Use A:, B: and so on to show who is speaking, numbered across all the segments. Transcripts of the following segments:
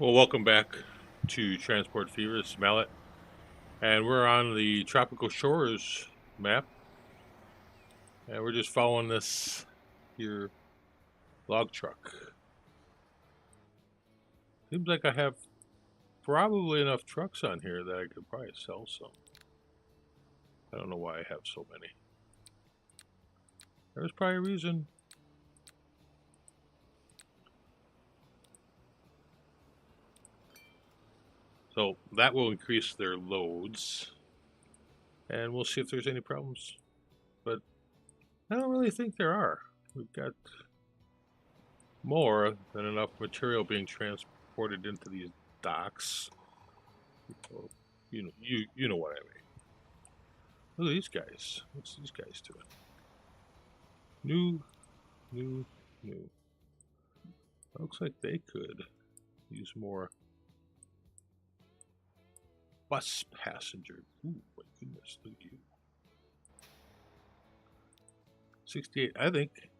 A: Well, welcome back to Transport Fever. It's Mallet, and we're on the Tropical Shores map, and we're just following this here log truck. Seems like I have probably enough trucks on here that I could probably sell some. I don't know why I have so many. There's probably a reason. So that will increase their loads, and we'll see if there's any problems. But I don't really think there are. We've got more than enough material being transported into these docks. Well, you know what I mean. Look at these guys. What's these guys doing? New. Looks like they could use more bus passengers. Ooh, my goodness, look at you. 68. I think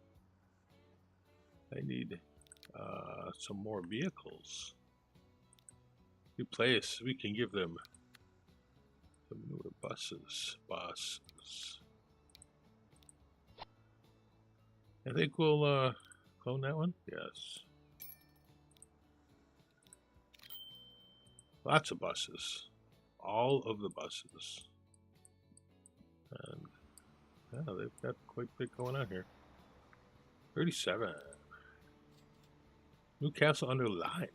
A: I need some more vehicles. Replace. We can give them some newer buses. I think we'll clone that one. Yes. Lots of buses. All of the buses. And yeah, they've got quite a bit going on here. 37. Newcastle under Lyme.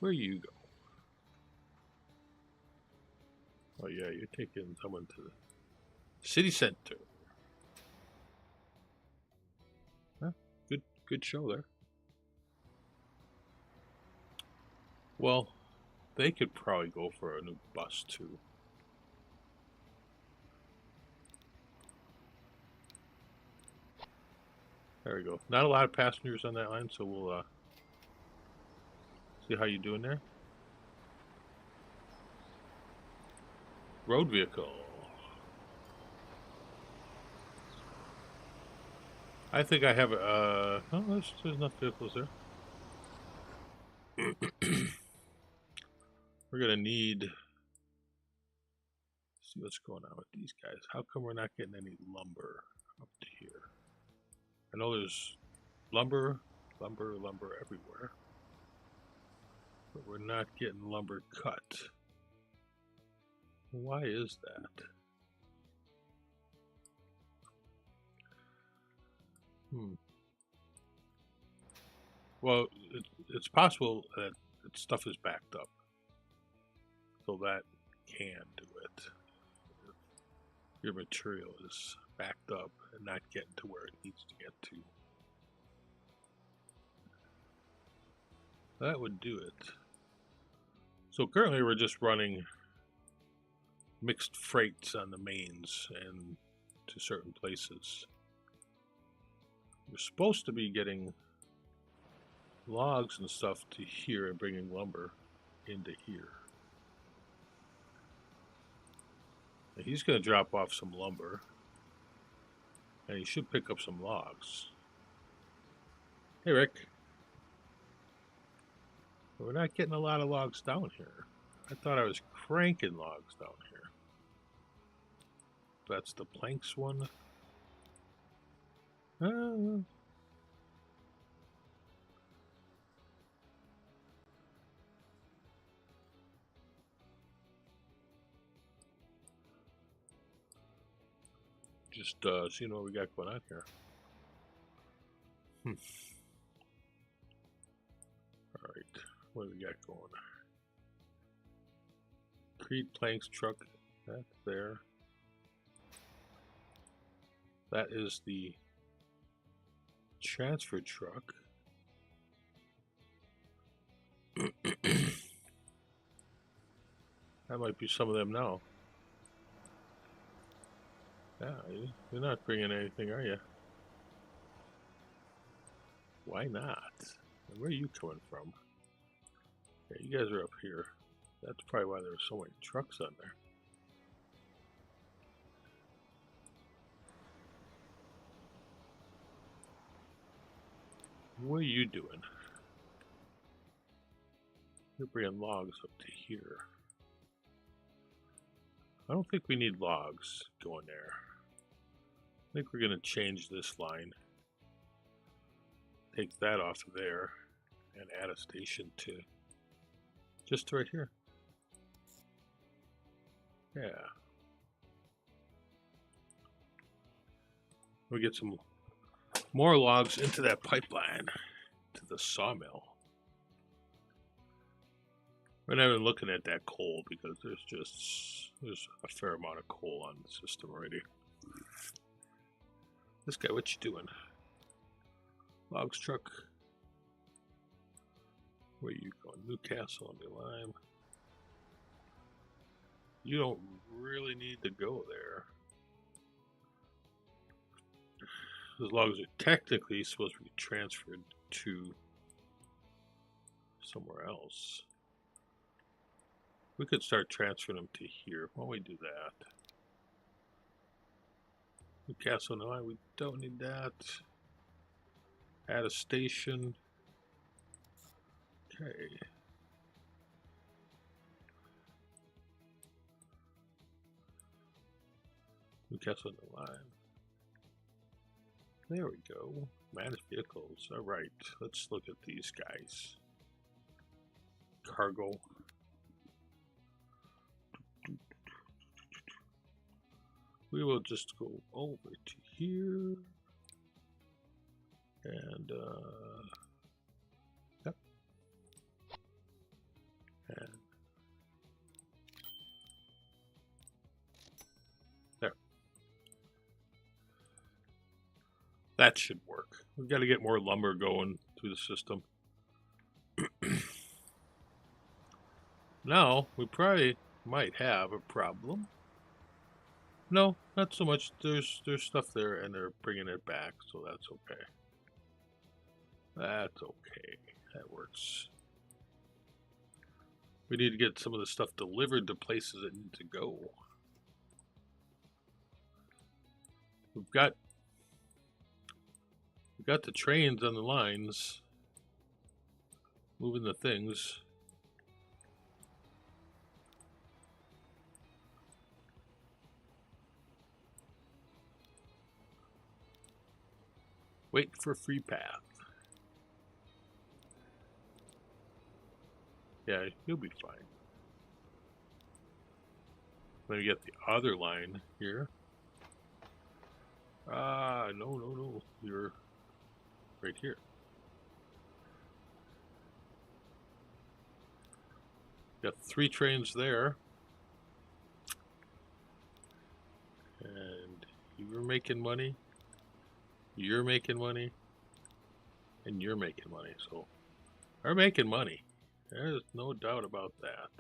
A: Where you go? Oh yeah, you're taking someone to the city center. Huh? Good show there. Well, they could probably go for a new bus too. There we go. Not a lot of passengers on that line, so we'll see how you doing there. Road vehicle. I think I have oh, there's enough vehicles there. We're gonna need. See what's going on with these guys. How come we're not getting any lumber up to here? I know there's lumber everywhere, but we're not getting lumber cut. Why is that? Well, it's possible that stuff is backed up, so that can do it. If your material is backed up and not getting to where it needs to get to, that would do it. So currently we're just running mixed freights on the mains and to certain places. We're supposed to be getting logs and stuff to here and bringing lumber into here. And he's going to drop off some lumber, and he should pick up some logs. Hey, Rick. We're not getting a lot of logs down here. I thought I was cranking logs down here. That's the planks one. Just seeing what we got going on here. Alright, what do we got going? Creed planks truck, that's there. That is the transfer truck. That might be some of them now. Yeah, you're not bringing anything, are you? Why not? Where are you coming from? Yeah, you guys are up here. That's probably why there's so many trucks on there. What are you doing? We're bringing logs up to here. I don't think we need logs going there. I think we're going to change this line. Take that off of there and add a station to just right here. Yeah. We get some more logs into that pipeline to the sawmill. We're not even looking at that coal because there's a fair amount of coal on the system already. This guy, what you doing? Logs truck. Where you going? Newcastle on the Lime. You don't really need to go there. As long as they're technically supposed to be transferred to somewhere else. We could start transferring them to here. Why don't we do that? Newcastle, no, we don't need that. Add a station. Okay. Newcastle on the line. There we go. Managed vehicles. All right. Let's look at these guys. Cargo. We will just go over to here. And, yep. And there. That should work. We've got to get more lumber going through the system. Now, we probably might have a problem. No, not so much. There's stuff there, and they're bringing it back, so that's okay. That's okay. That works. We need to get some of the stuff delivered to places that need to go. We've got the trains on the lines moving the things. Wait for free path. Yeah, you'll be fine. Let me get the other line here. No. You're right here. Got 3 trains there. And you're making money. You're making money. And you're making money. So, we're making money. There's no doubt about that.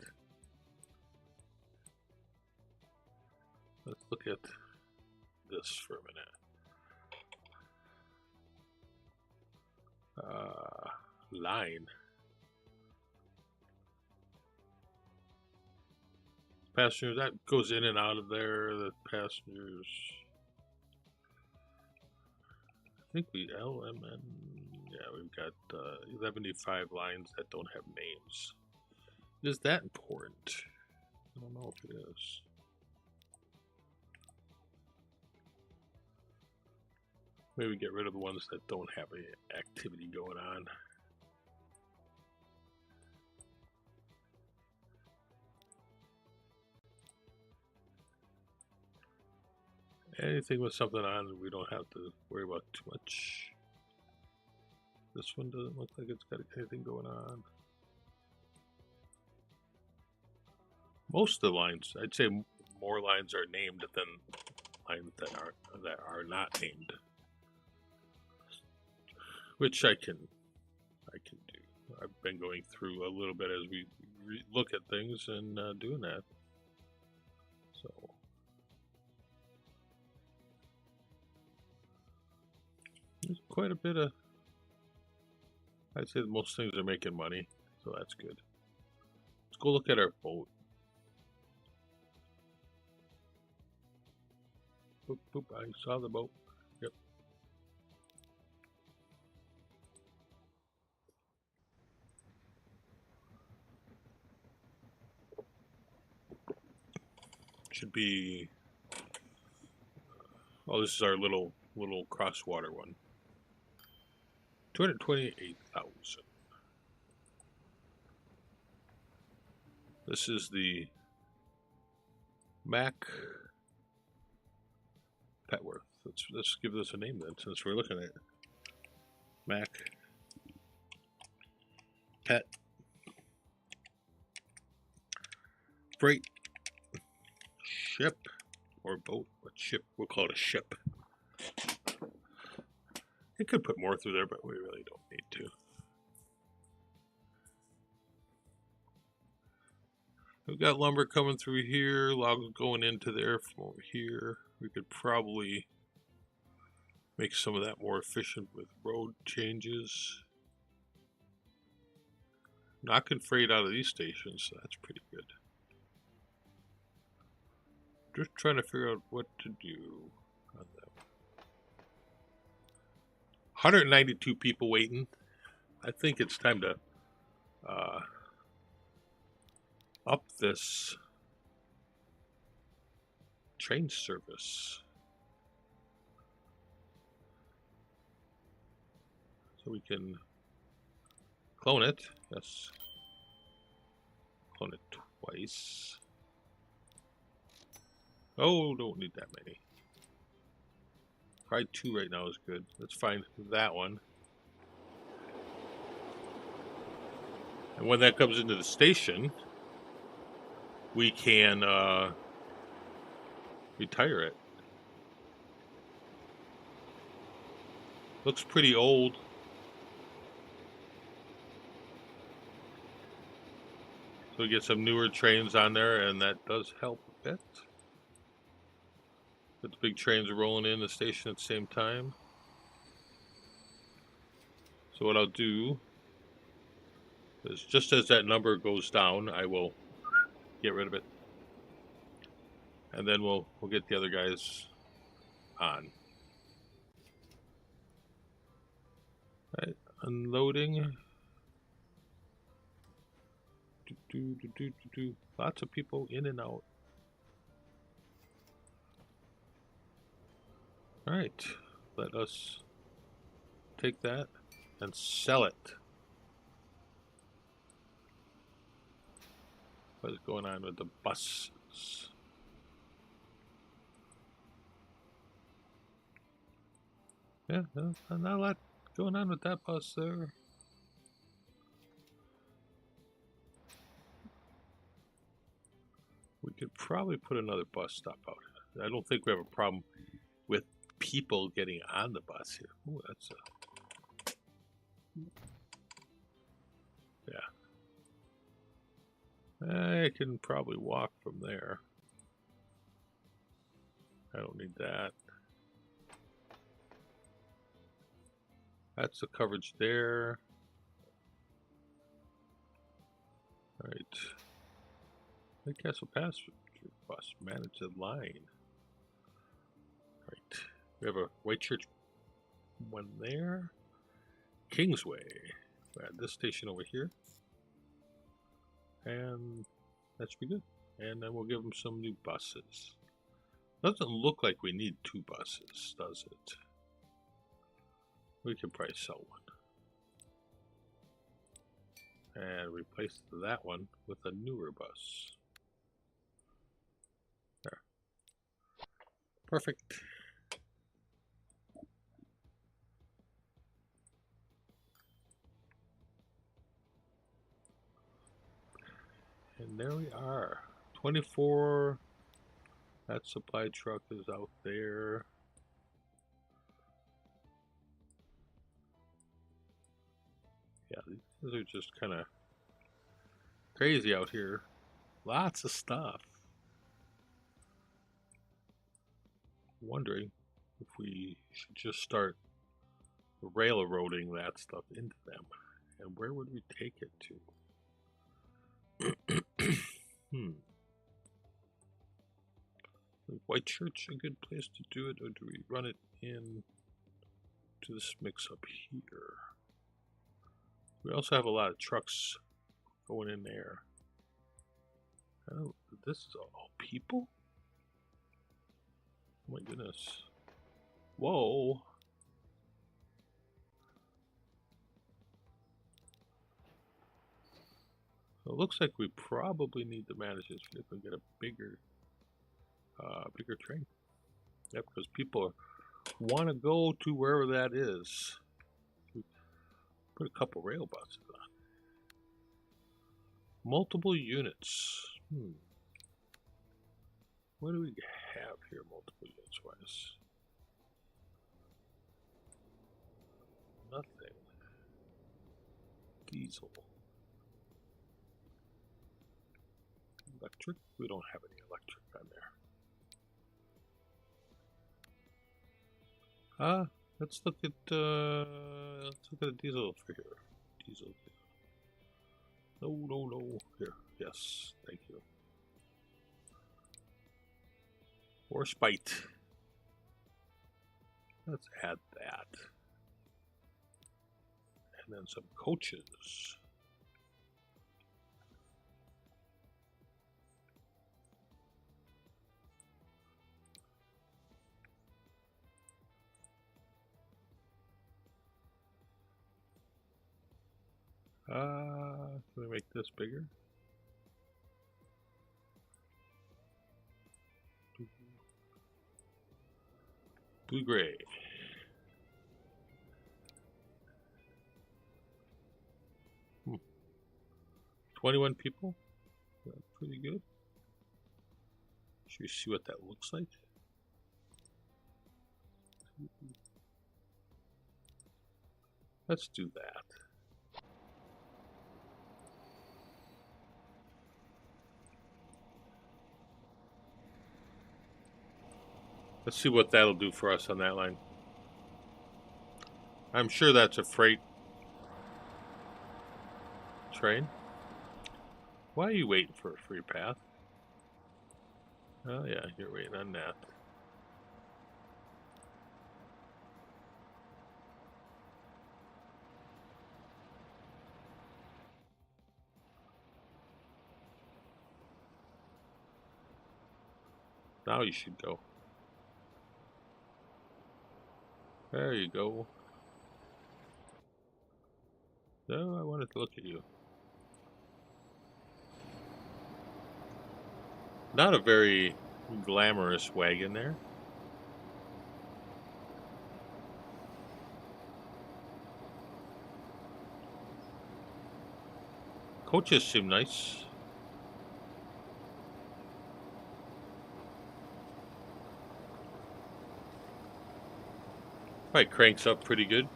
A: Let's look at this for a minute. Line. Passengers, that goes in and out of there. The passengers. I think we LMN. Yeah, we've got 75 lines that don't have names. Is that important? I don't know if it is. Maybe get rid of the ones that don't have any activity going on. Anything with something on, we don't have to worry about too much. This one doesn't look like it's got anything going on. Most of the lines, I'd say more lines are named than lines that are not named. Which I can do. I've been going through a little bit as we look at things and doing that. So there's quite a bit of. I'd say most things are making money, so that's good. Let's go look at our boat. Boop, boop, I saw the boat. Yep. Should be. Oh, this is our little crosswater one. 228,000. This is the Mac Petworth. Let's give this a name then, since we're looking at it. Mac Pet Freight Ship or boat, but ship. We'll call it a ship. It could put more through there, but we really don't need to. We've got lumber coming through here, logs going into there from over here. We could probably make some of that more efficient with road changes. Knocking freight out of these stations, so that's pretty good. Just trying to figure out what to do on them. 192 people waiting. I think it's time to up this train service. So we can clone it. Yes. Clone it twice. Oh, don't need that many. Probably 2 right now is good. Let's find that one. And when that comes into the station, we can retire it. Looks pretty old. So we get some newer trains on there, and that does help a bit. But the big trains are rolling in the station at the same time. So what I'll do is, just as that number goes down, I will get rid of it. And then we'll get the other guys on. Right, unloading. Lots of people in and out. All right, let us take that and sell it. What's going on with the buses? Yeah, not a lot going on with that bus there. We could probably put another bus stop out. I don't think we have a problem with people getting on the bus here. Ooh, that's a... Yeah. I can probably walk from there. I don't need that. That's the coverage there. All right. Lake Castle Pass bus manage the line. Right. We have a White Church one there. Kingsway. We have this station over here. And that should be good. And then we'll give them some new buses. Doesn't look like we need 2 buses, does it? We can probably sell one. And replace that one with a newer bus. There. Perfect. And there we are. 24. That supply truck is out there. Yeah, these are just kind of crazy out here. Lots of stuff. Wondering if we should just start railroading that stuff into them. And where would we take it to? Is White Church a good place to do it, or do we run it in to this mix up here? We also have a lot of trucks going in there. Oh, this is all people? Oh my goodness. Whoa. So it looks like we probably need to manage this if we get a bigger train. Yep, because people want to go to wherever that is. Put a couple rail buses on. Multiple units. What do we have here, multiple units wise? Nothing. Diesel. Electric? We don't have any electric on there. Let's look at a diesel for here. Diesel. No. Here. Yes, thank you. Or spite. Let's add that. And then some coaches. Can we make this bigger? Blue gray. Hmm. 21 people? That's pretty good. Should we see what that looks like? Let's do that. Let's see what that'll do for us on that line. I'm sure that's a freight train. Why are you waiting for a free path? Oh yeah, you're waiting on that. Now you should go. There you go. No, I wanted to look at you. Not a very glamorous wagon there. Coaches seem nice. Probably cranks up pretty good.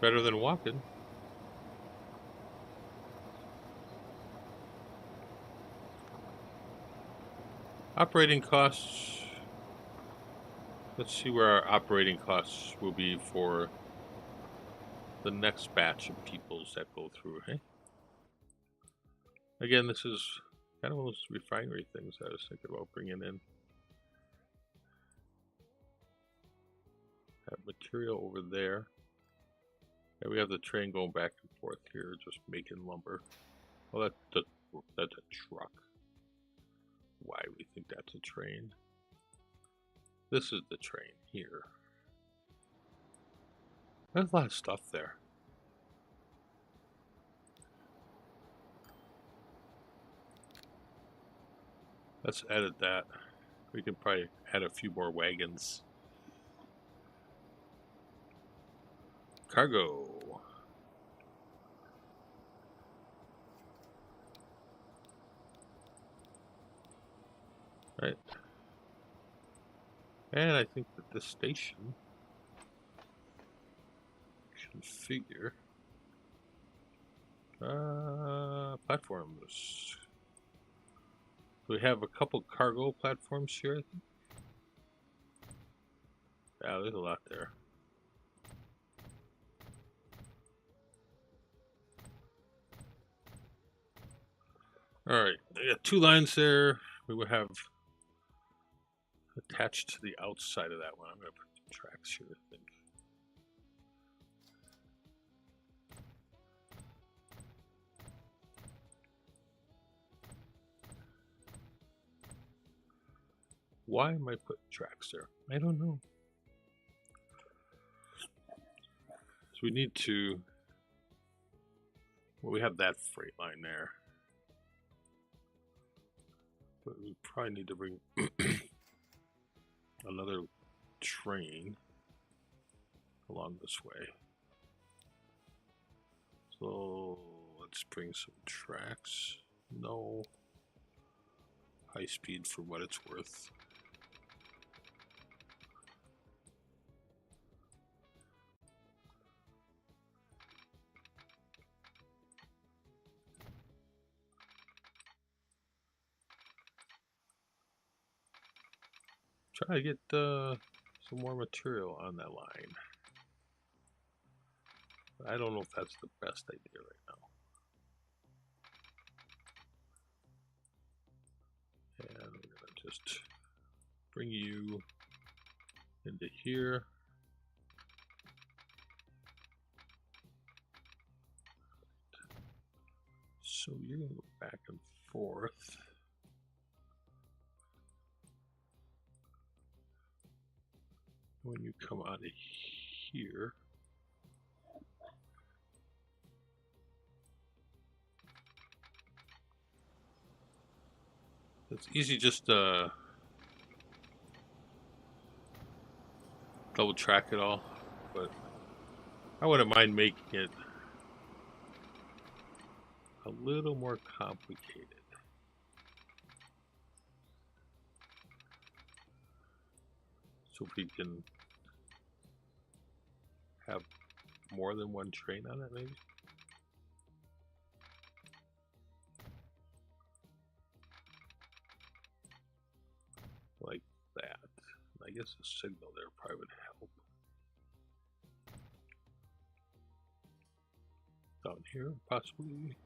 A: Better than walking. Operating costs. Let's see where our operating costs will be for the next batch of peoples that go through. Hey? Again, this is kind of one of those refinery things I was thinking about bringing in. Have material over there. And we have the train going back and forth here, just making lumber. Well, that's a truck. Why we think that's a train? This is the train here. There's a lot of stuff there. Let's edit that. We can probably add a few more wagons. Cargo. Right. And I think that this station configure platforms. We have a couple cargo platforms here, I think. Yeah, there's a lot there. Alright, I got two lines there. We will have attached to the outside of that one. I'm going to put some tracks here, I think. Why am I putting tracks there? I don't know. So we need to, well, we have that freight line there. But we probably need to bring another train along this way. So let's bring some tracks. No. High speed for what it's worth. Try to get some more material on that line. I don't know if that's the best idea right now. And we're gonna just bring you into here. So you're gonna go back and forth. When you come out of here, it's easy just to double track it all, but I wouldn't mind making it a little more complicated. So if we can have more than one train on it, maybe? Like that. I guess the signal there probably would help. Down here, possibly.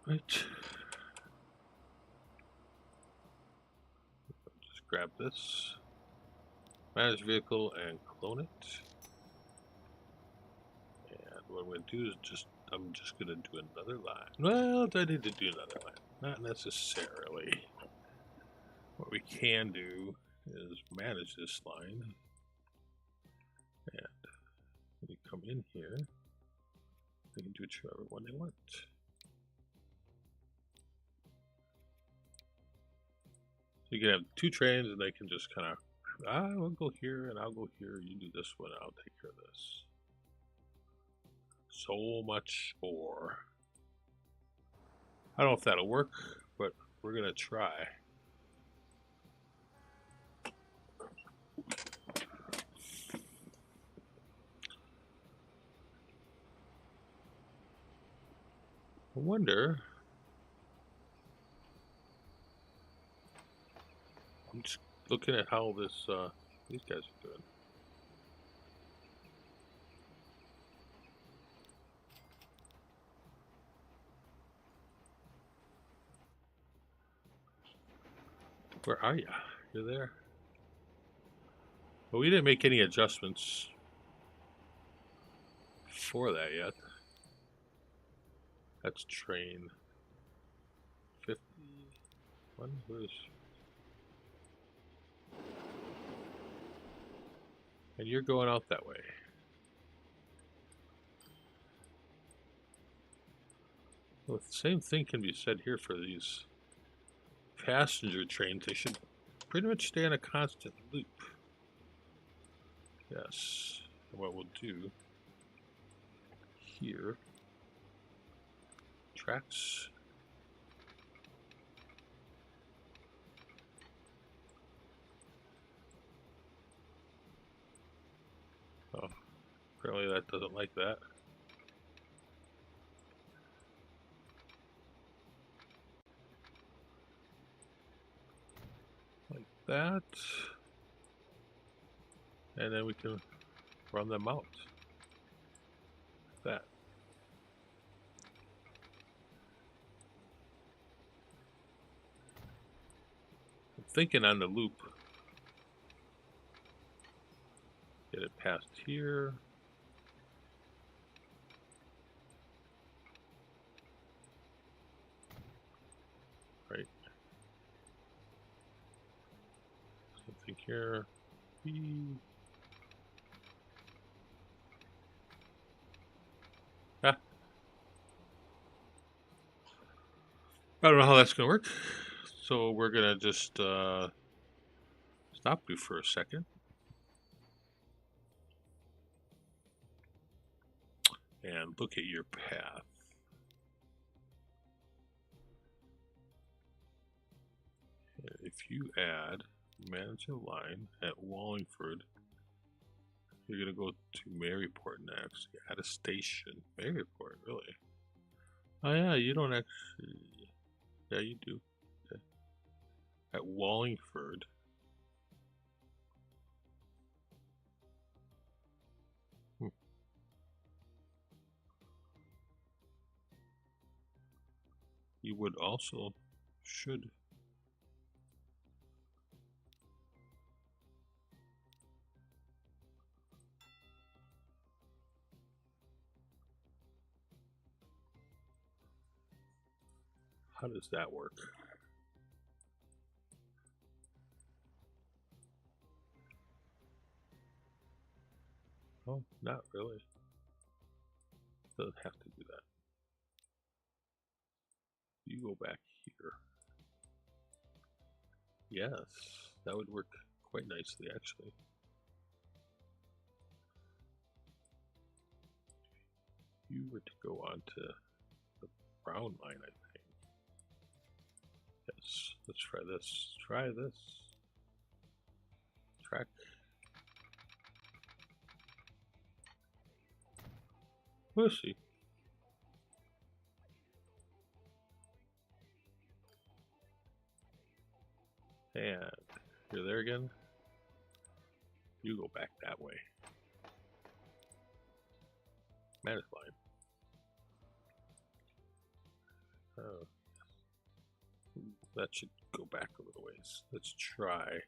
A: Right. Just grab this. Manage vehicle and clone it. And what I'm going to do is I'm just going to do another line. Well, I need to do another line. Not necessarily. What we can do is manage this line. And when you come in here, they can do whichever one they want. So you can have two trains and they can just kind of, I'll go here and I'll go here. You do this one, I'll take care of this. So much more. I don't know if that'll work, but we're gonna try. I wonder. I'm just looking at how this these guys are doing. Where are you? You're there. But we didn't make any adjustments for that yet. That's train 51. Where's? And you're going out that way. Well, the same thing can be said here for these passenger trains. They should pretty much stay in a constant loop. Yes. And what we'll do here, tracks. Oh, apparently that doesn't like that. Like that. And then we can run them out. Like that. I'm thinking on the loop. Get it past here. here. Ah, I don't know how that's gonna work. So we're gonna just stop you for a second. And look at your path. If you add manage a line at Wallingford, you're gonna go to Maryport next. Add a station. Maryport, really? Oh yeah, you don't actually. Yeah, you do. Okay. At Wallingford. You would also should. How does that work? Oh, not really. Doesn't have to do that. You go back here. Yes, that would work quite nicely, actually. You were to go on to the brown line, I think. Yes, let's try this. Try this. Track. We'll see. And you're there again. You go back that way. Manage line. Oh, that should go back a little ways. Let's try.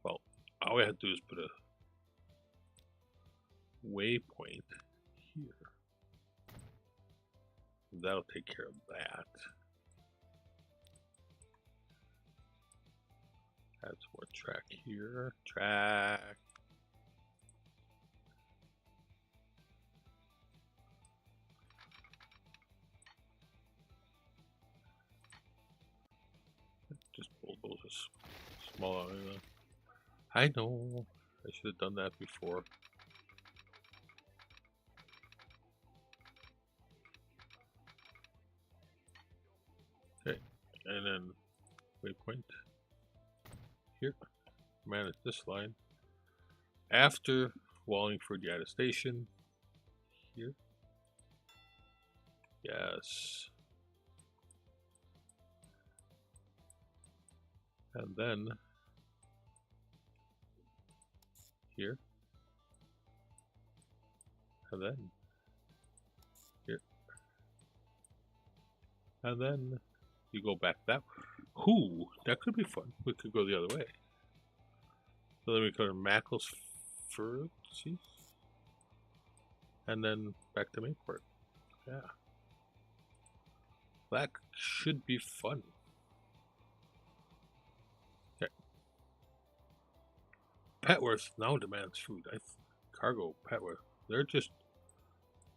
A: Well, all we have to do is put a waypoint here. That'll take care of that. Add some more track here. Track. Just bulldoze this small area. I know. I should have done that before. Okay, and then waypoint here. Manage this line. After Wallingford, you add a station here. Yes. And then here. And then here. And then you go back that way. Ooh, that could be fun. We could go the other way. So then we go to Macclesfield, and then back to Mayport. Yeah. That should be fun. Okay. Petworth now demands food. Cargo, Petworth. They're just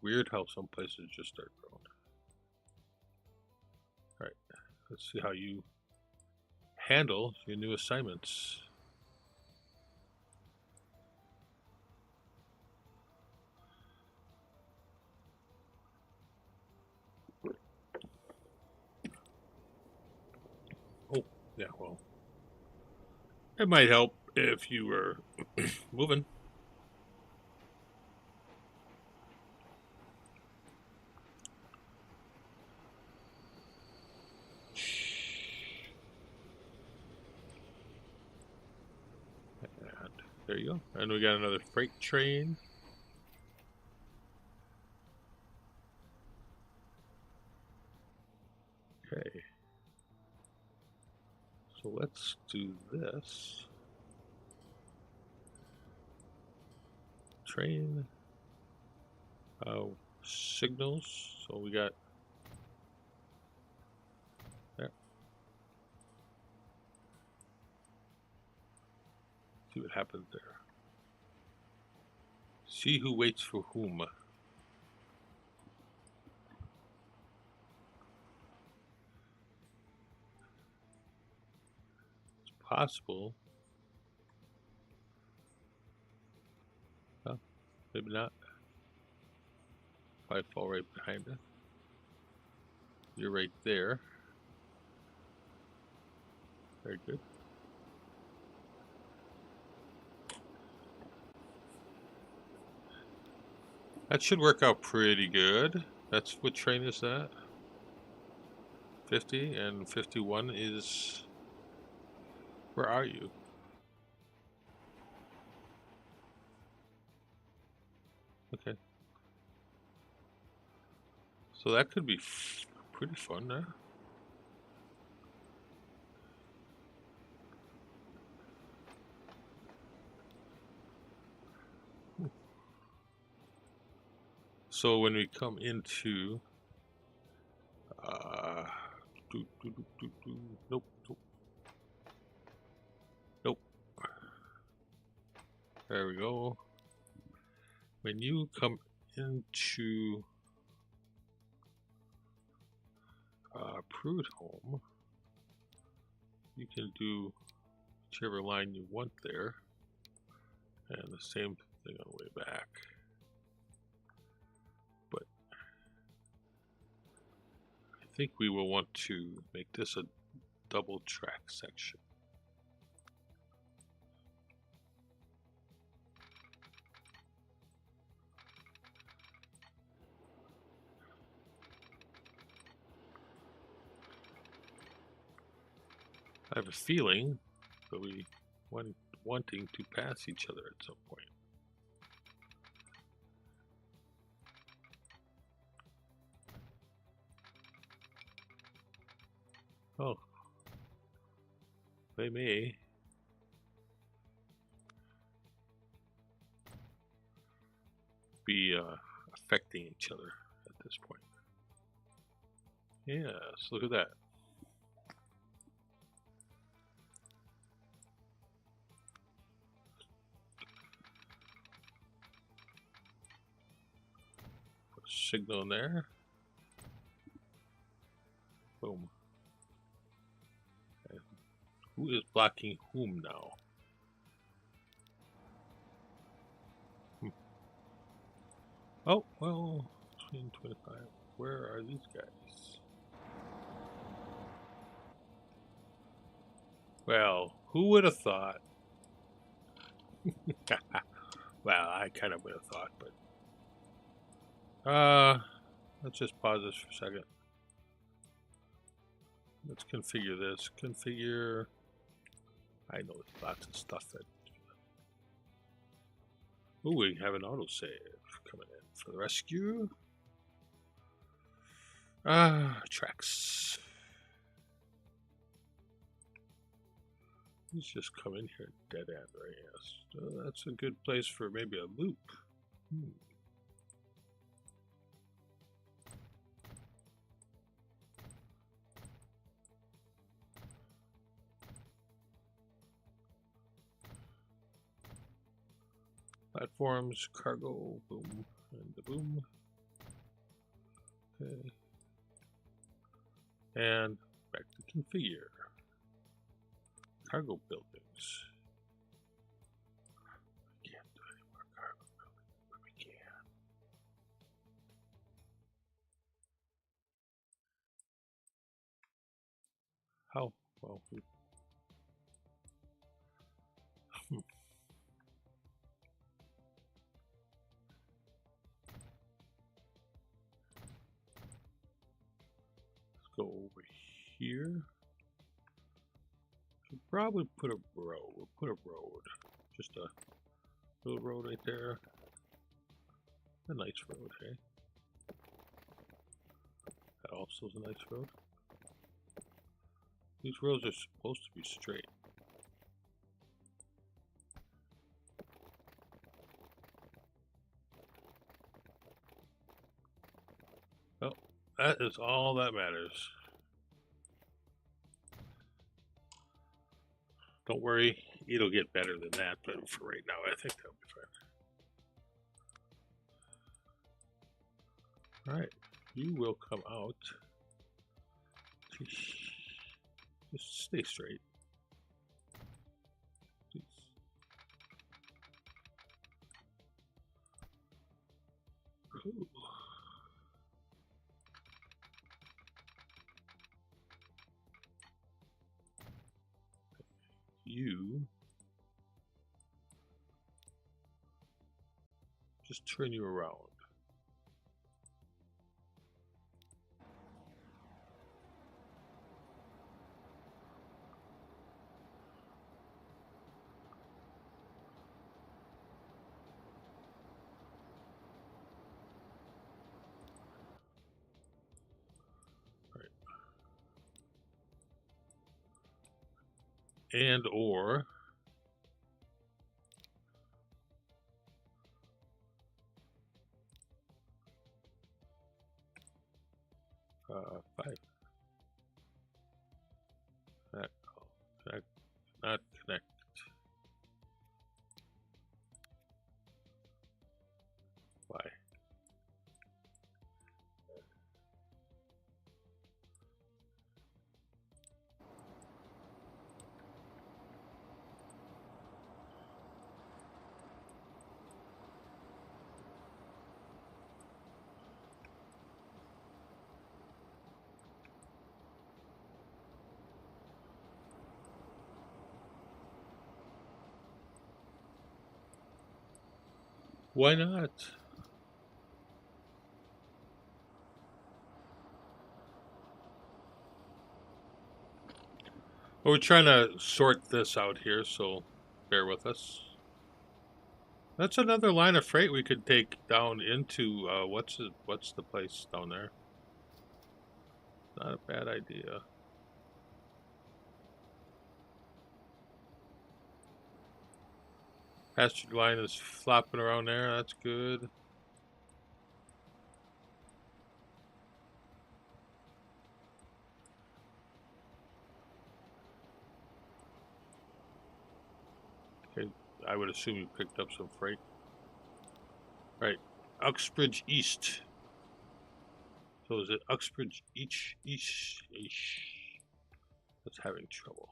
A: weird how some places just start growing. Alright, let's see how you handle your new assignments. Oh, yeah, well, it might help if you were moving. And there you go. And we got another freight train. Okay. So let's do this. Train. Oh, signals. So we got there. See what happens there. See who waits for whom. It's possible. Well, maybe not. Probably fall right behind it. You're right there. Very good. That should work out pretty good. That's what train is that? 50 and 51 is... Where are you? Okay. So that could be pretty fun, huh? So when we come into... Nope, nope. Nope. There we go. When you come into Prude Home, you can do whichever line you want there, and the same thing on the way back. But I think we will want to make this a double track section. I have a feeling that we wanting to pass each other at some point. Oh, they may. Be affecting each other at this point. Yes, look at that. Put a signal in there. Boom. And who is blocking whom now? Oh, well, 25. Where are these guys? Well, who would have thought? Well, I kind of would have thought, but let's just pause this for a second. Let's configure this. Configure. I know there's lots of stuff that. Ooh, we have an autosave coming in for the rescue. Tracks. Let's just come in here, dead end, right? Yes. So that's a good place for maybe a loop. Platforms, cargo, boom, and the boom. Okay. And back to configure. Cargo buildings. We can't do any more cargo buildings, but we can. How? Well, let's go over here. Should probably put a road. We'll put a road. Just a little road right there. A nice road, hey? That also is a nice road. These roads are supposed to be straight. That is all that matters. Don't worry, it'll get better than that, but for right now, I think that'll be fine. Alright, you will come out. Just stay straight. Please. Ooh. You just turn you around. Right. And or 5. Not connect. Why? Why not? Well, we're trying to sort this out here, so bear with us. That's another line of freight we could take down into what's the place down there? Not a bad idea. Pasture line is flopping around there. That's good. Okay, I would assume you picked up some freight. All right, Uxbridge East. So is it Uxbridge East? That's having trouble.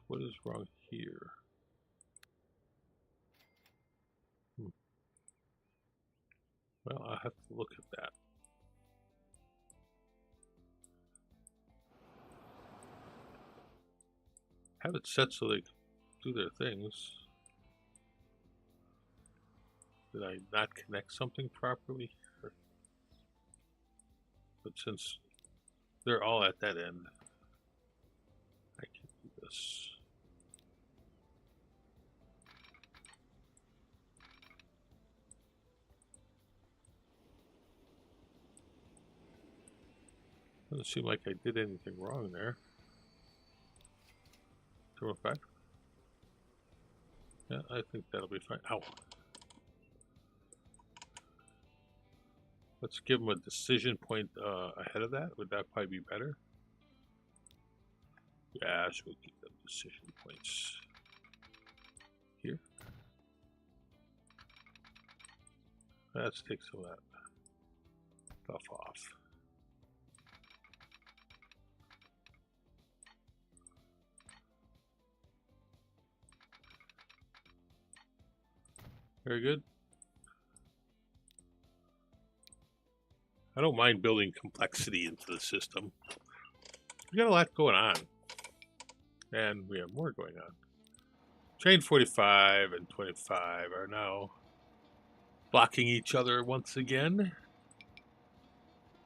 A: What is wrong here? Well, I'll have to look at that. Have it set so they do their things. Did I not connect something properly? But since they're all at that end, I can do this. Doesn't seem like I did anything wrong there. 205. Yeah, I think that'll be fine. Ow. Let's give them a decision point ahead of that. Would that probably be better? Yeah, so we'll keep them decision points here. Let's take some of that stuff off. Very good. I don't mind building complexity into the system. We got a lot going on. And we have more going on. Train 45 and 25 are now blocking each other once again.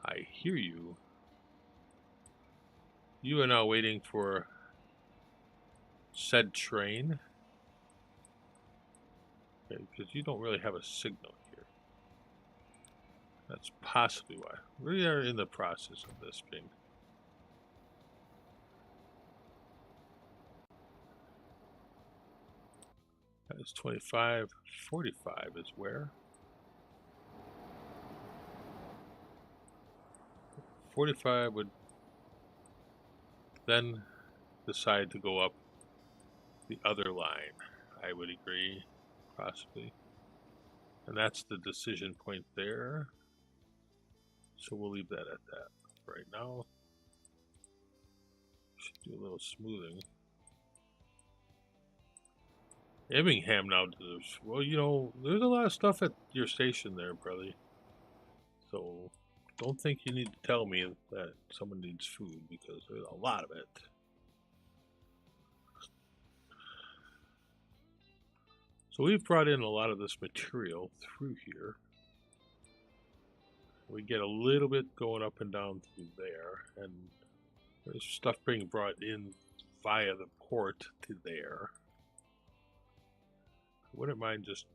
A: I hear you. You are now waiting for said train. Okay, because you don't really have a signal here. That's possibly why. We are in the process of this being It's 25, 45 is where? 45 would then decide to go up the other line, I would agree, possibly. And that's the decision point there. So we'll leave that at that right now. Should do a little smoothing. Immingham now does, well, you know, there's a lot of stuff at your station there, brother. So don't think you need to tell me that someone needs food, because there's a lot of it. So we've brought in a lot of this material through here. We get a little bit going up and down through there, and there's stuff being brought in via the port to there. I wouldn't mind just,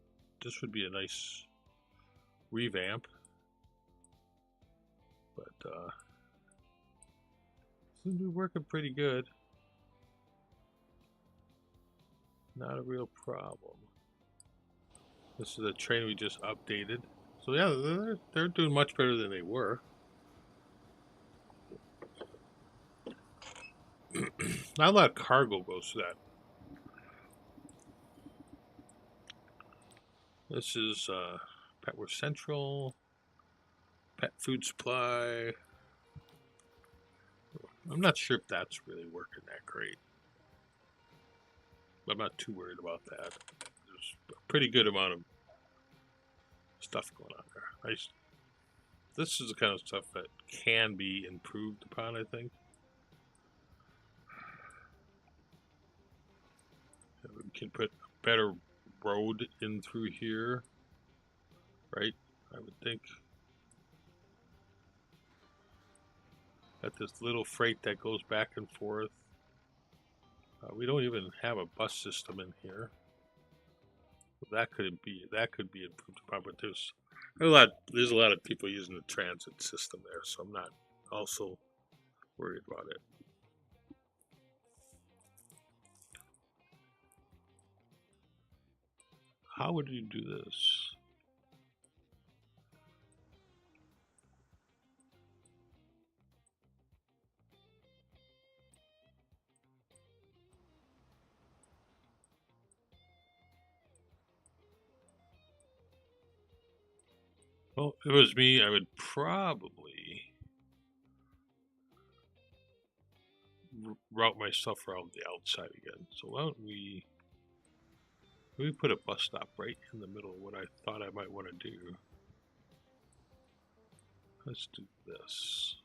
A: this would be a nice revamp. But seems to be working pretty good. Not a real problem. This is a train we just updated. So yeah, they're doing much better than they were. Not a lot of cargo goes to that. This is Petworth Central, Pet Food Supply. I'm not sure if that's really working that great. I'm not too worried about that. There's a pretty good amount of stuff going on there. This is the kind of stuff that can be improved upon, I think. We can put a better road in through here, right? I would think. Got this little freight that goes back and forth. We don't even have a bus system in here. That could be improved upon, but there's a lot of people using the transit system there, so I'm not also worried about it. How would you do this? Well, if it was me, I would probably route my stuff around the outside again. So why don't we put a bus stop right in the middle of what I thought I might want to do. Let's do this.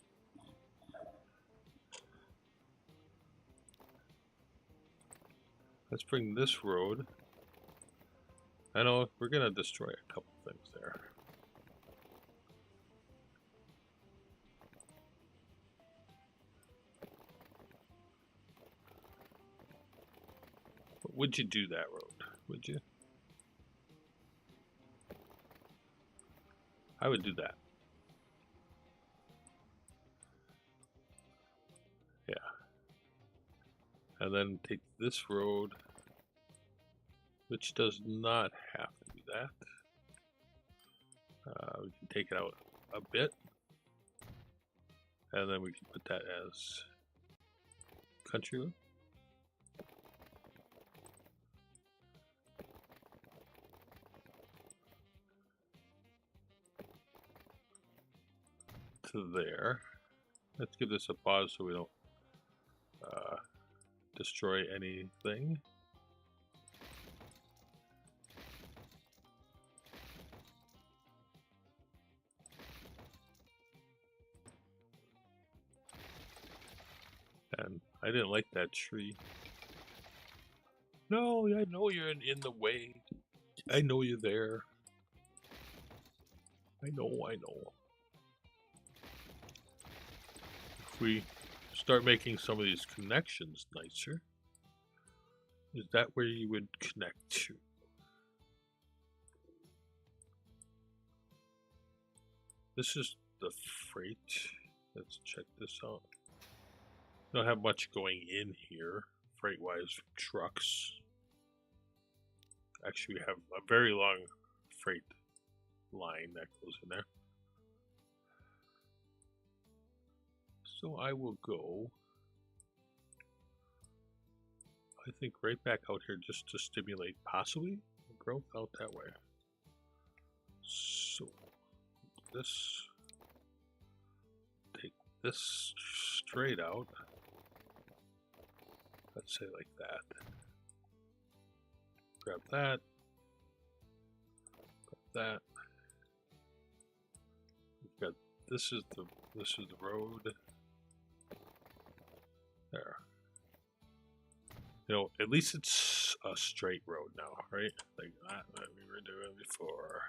A: Let's bring this road. I know we're going to destroy a couple things there. But would you do that road? Would you? I would do that. Yeah. And then take this road, which does not have to do that. We can take it out a bit. And then we can put that as country road. To there. Let's give this a pause so we don't destroy anything. And I didn't like that tree. No, I know you're in the way. I know you're there. I know. If we start making some of these connections nicer, is that where you would connect to? This is the freight. Let's check this out. Don't have much going in here, freight-wise, from trucks. Actually, we have a very long freight line that goes in there. So I will go, I think, right back out here just to stimulate possibly growth out that way. So this, take this straight out. Let's say like that. Grab that. Grab that. We've got this is the road. There. You know, at least it's a straight road now, right? Like that we were doing before.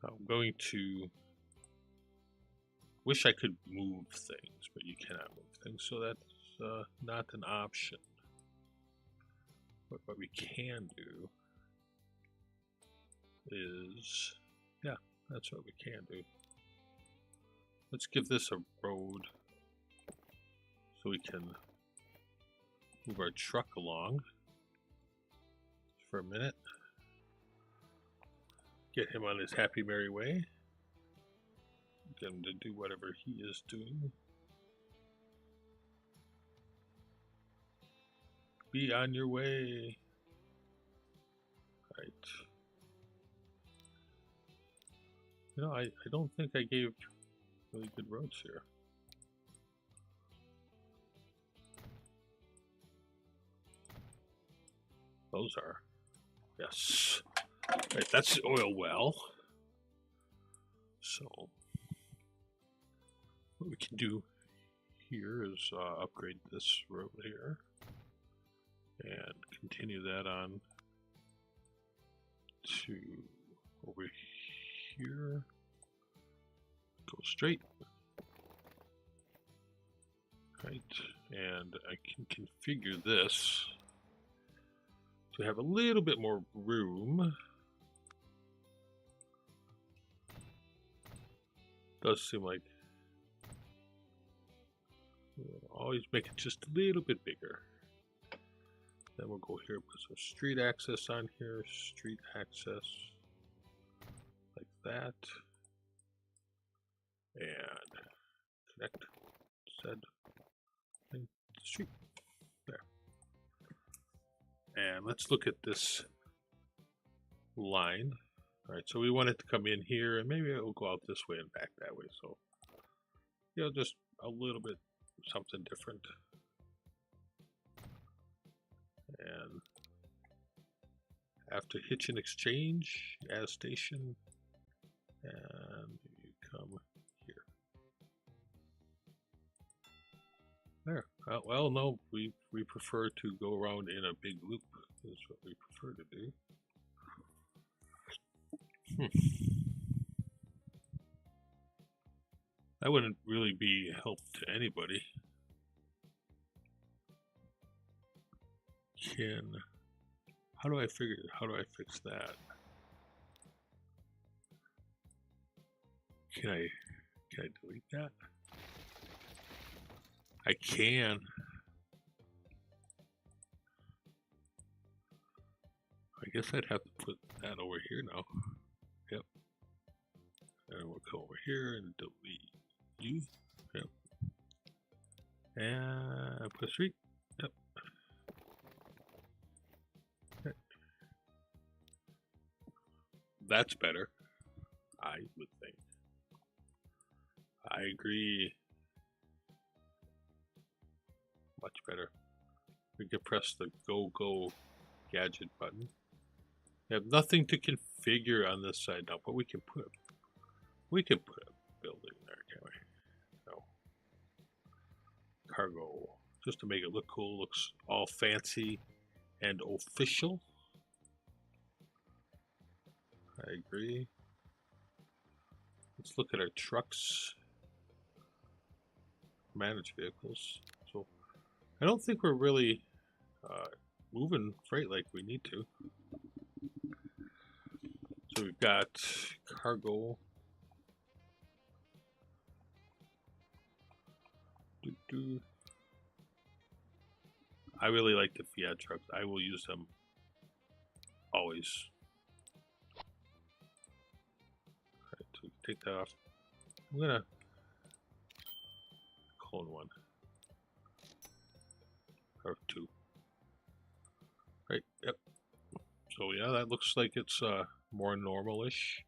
A: I'm going to wish I could move things, but you cannot move things, so that's not an option. But what we can do is, yeah, that's what we can do. Let's give this a road so we can move our truck along for a minute. Get him on his happy merry way. Get him to do whatever he is doing. Be on your way. Right. You know, I don't think I gave really good roads here. Those are. Yes. Right, that's the oil well. So what we can do here is upgrade this road here and continue that on to over here. Go straight. Right, and I can configure this to have a little bit more room. Does seem like we'll always make it just a little bit bigger. Then we'll go here, put some street access on here, street access like that, and connect said thing to the street there. And let's look at this line. All right, so we want it to come in here, and maybe it will go out this way and back that way. So, you know, just a little bit something different. And after hitch and exchange, add station, and you come here. There. Well, no, we prefer to go around in a big loop. Is what we prefer to do. That wouldn't really be help to anybody. How do I fix that? Can I delete that? I can. I guess I'd have to put that over here now. Yep. And we'll come over here and delete you. Yep. And put street. Yep. Okay. That's better, I would think. I agree. Much better. We can press the go gadget button. We have nothing to configure on this side now, but we can put a building there, can't we? No. Cargo, just to make it look cool, looks all fancy and official. I agree. Let's look at our trucks. Manage vehicles. So I don't think we're really moving freight like we need to. So we've got cargo. I really like the Fiat trucks. I will use them always. Alright, so we can take that off. I'm gonna clone one. Or two. Right, yep. So yeah, that looks like it's more normal-ish.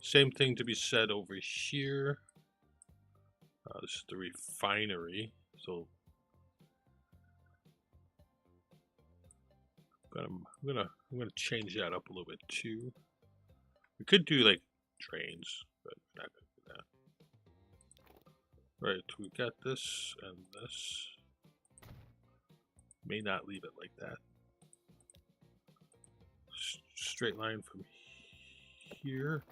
A: Same thing to be said over here. This is the refinery, so I'm gonna change that up a little bit too. We could do like trains, but we're not gonna do that. Right, we got this and this. May not leave it like that. Straight line from here.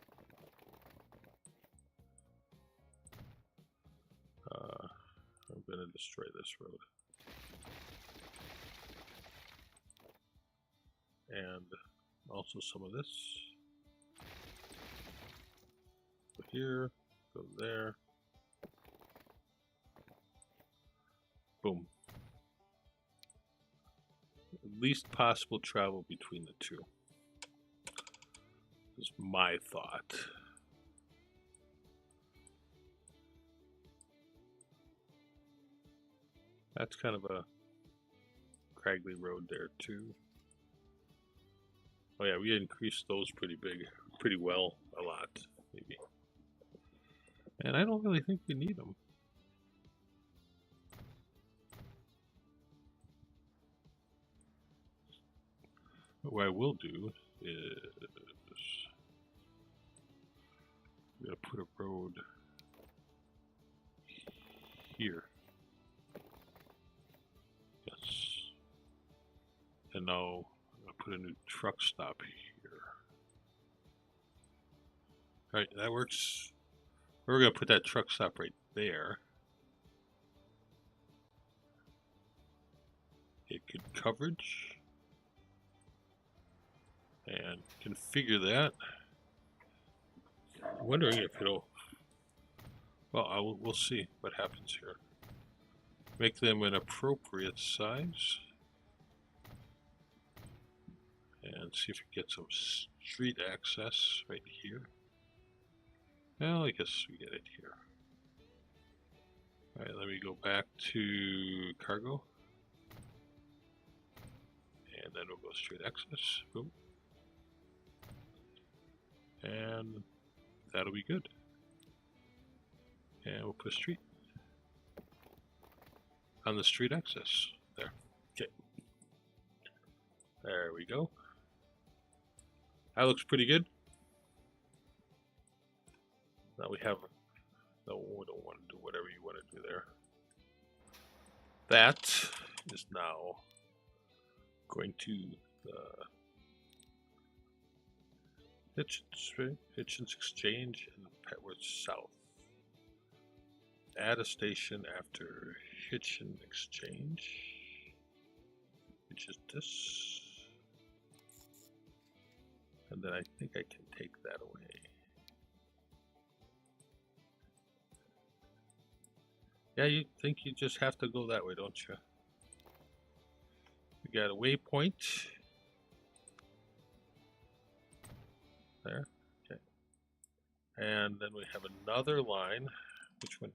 A: I'm going to destroy this road. And also some of this. Go here, go there. Boom. Least possible travel between the two is my thought. That's kind of a craggly road there too. Oh yeah, we increased those pretty well, a lot, maybe. And I don't really think we need them. But what I will do is I'm gonna put a road here. Yes. And now I'm gonna put a new truck stop here. Alright, that works. We're gonna put that truck stop right there. Get good coverage. And configure that. I'm wondering if it'll. Well, we'll see what happens here. Make them an appropriate size. And see if we get some street access right here. Well, I guess we get it here. Alright, let me go back to cargo. And then we'll go street access. Boom. And that'll be good. And we'll put street on the street access there. Okay. There we go. That looks pretty good. Now we have, no, we don't want to do whatever you want to do there. That is now going to Hitchens Exchange and Petworth South. Add a station after Hitchens Exchange, which is this. And then I think I can take that away. Yeah, you think you just have to go that way, don't you? We got a waypoint. There, okay. And then we have another line. Which one?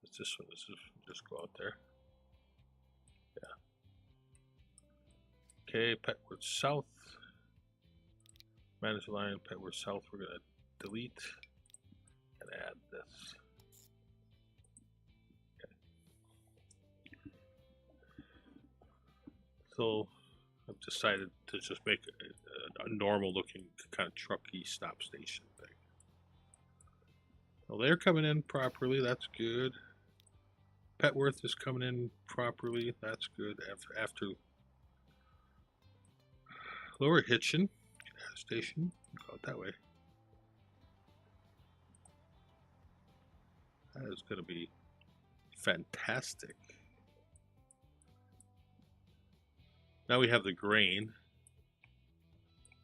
A: What's this one? This is just go out there. Yeah. Okay, Petworth South. Manage line, Petworth South. We're gonna delete and add this. So I've decided to just make a normal looking kind of trucky stop station thing. Well, they're coming in properly, that's good. Petworth is coming in properly, that's good. After Lower Hitchin station, go it that way. That is going to be fantastic. Now we have the grain,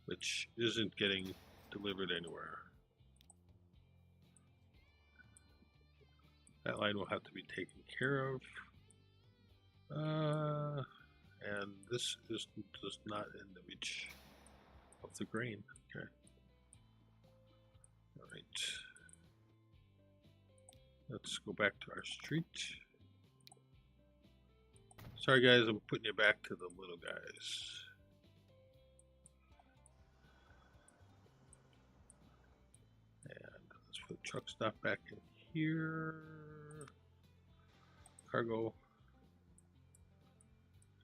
A: which isn't getting delivered anywhere. That line will have to be taken care of. And this is just not in the reach of the grain. Okay. All right. Let's go back to our street. Sorry guys, I'm putting you back to the little guys. And let's put truck stop back in here. Cargo.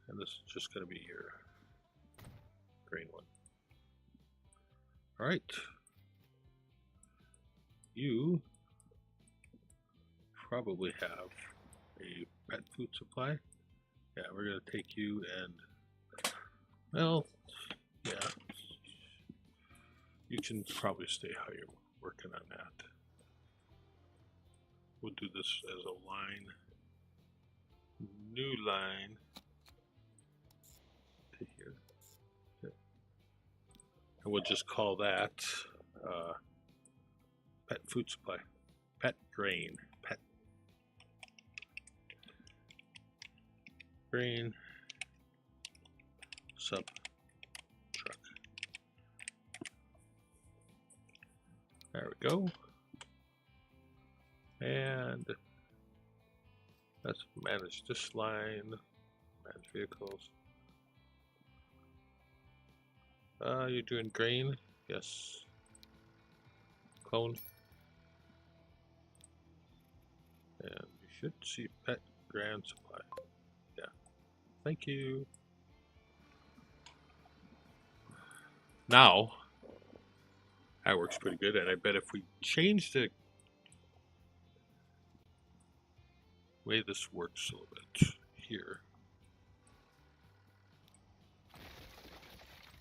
A: And this is just going to be your grain one. All right. You probably have a pet food supply. Yeah, we're going to take you and, well, yeah, you can probably stay how you're working on that. We'll do this as a line, new line to here. Okay. And we'll just call that pet food supply, pet grain, pet grain sub truck. There we go. And let's manage this line, manage vehicles. You're doing grain? Yes. Clone. And you should see pet grand supply. Yeah. Thank you. Now, that works pretty good, and I bet if we change the way this works a little bit here,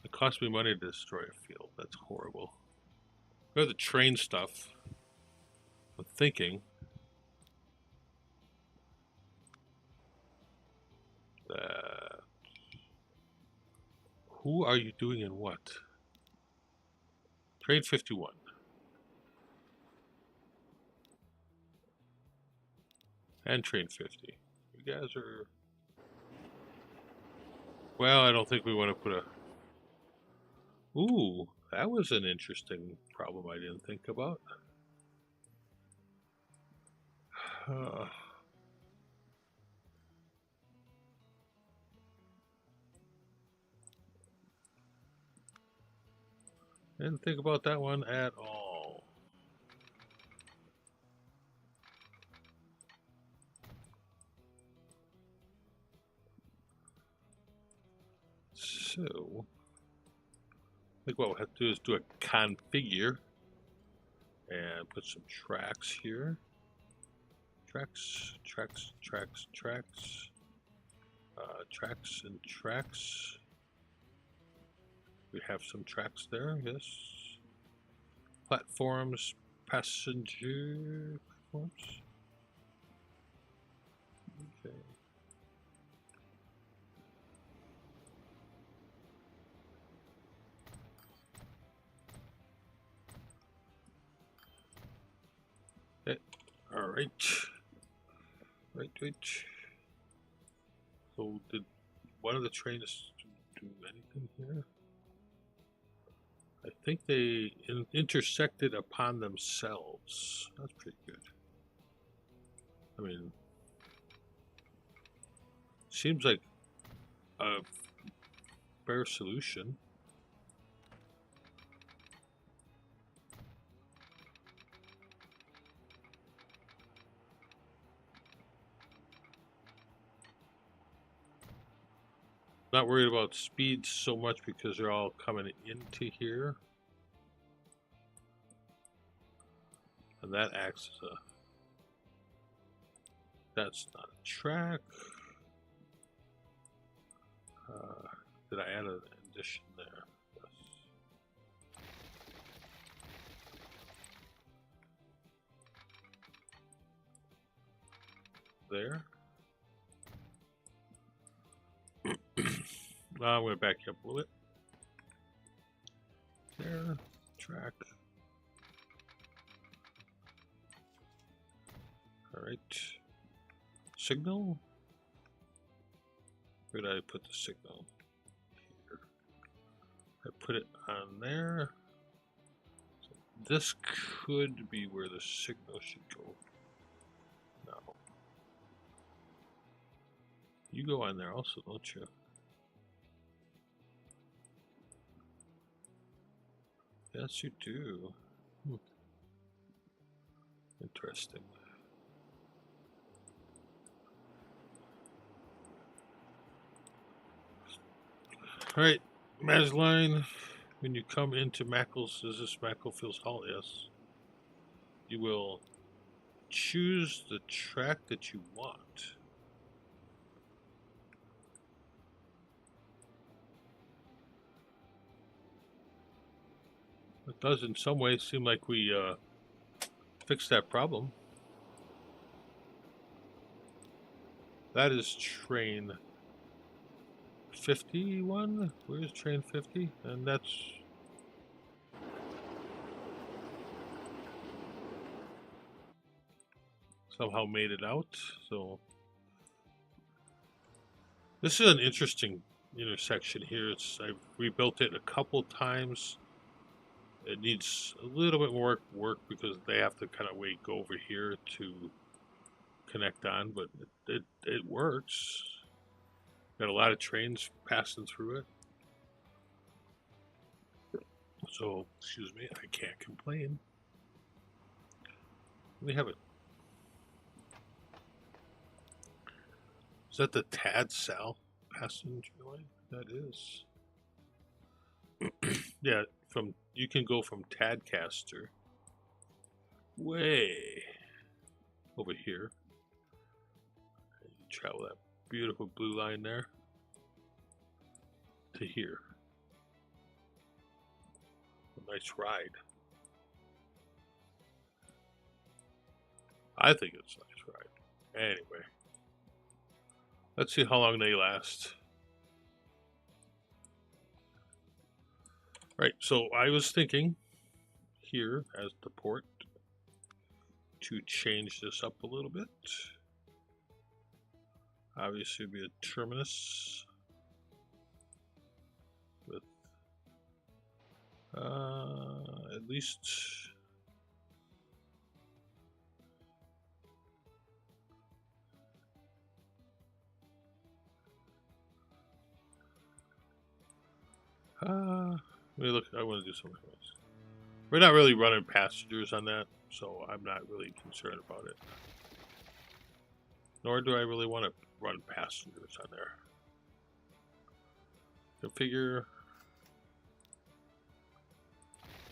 A: it costs me money to destroy a field. That's horrible. Go to the train stuff. I'm thinking that who are you doing in what? Trade 51. And train 50. You guys are... Well, I don't think we want to put a... Ooh, that was an interesting problem I didn't think about. Didn't think about that one at all. So, I think what we'll have to do is do a configure and put some tracks here. Tracks, tracks, tracks, tracks, tracks and tracks. We have some tracks there, yes. Platforms, passenger platforms. Okay. Okay. All right. Right. So did one of the trains do anything here? I think they intersected upon themselves. That's pretty good. I mean, seems like a fair solution. Not worried about speed so much because they're all coming into here. And that acts as a... That's not a track. Did I add an addition there? Yes. There. I'm going to back you up a little bit. There, track. All right. Signal. Where did I put the signal? Here. I put it on there. So this could be where the signal should go. No. You go on there also, don't you? Yes, you do. Interesting. All right, Masline, when you come into Mackles, is this Macklefields Hall? Yes. You will choose the track that you want. It does in some ways seem like we fixed that problem. That is train 51. Where's train 50? And that's somehow made it out. So this is an interesting intersection here. I've rebuilt it a couple times. It needs a little bit more work because they have to kind of go over here to connect on, but it works. Got a lot of trains passing through it. So, excuse me, I can't complain. We have it. Is that the Tad Sal passenger line? That is. Yeah, you can go from Tadcaster way over here. You travel that beautiful blue line there to here. A nice ride. I think it's a nice ride. Anyway, let's see how long they last. Right, so I was thinking here as the port to change this up a little bit. Obviously, it'd be a terminus with at least let me look. I want to do something else. We're not really running passengers on that, so I'm not really concerned about it. Nor do I really want to run passengers on there. Configure.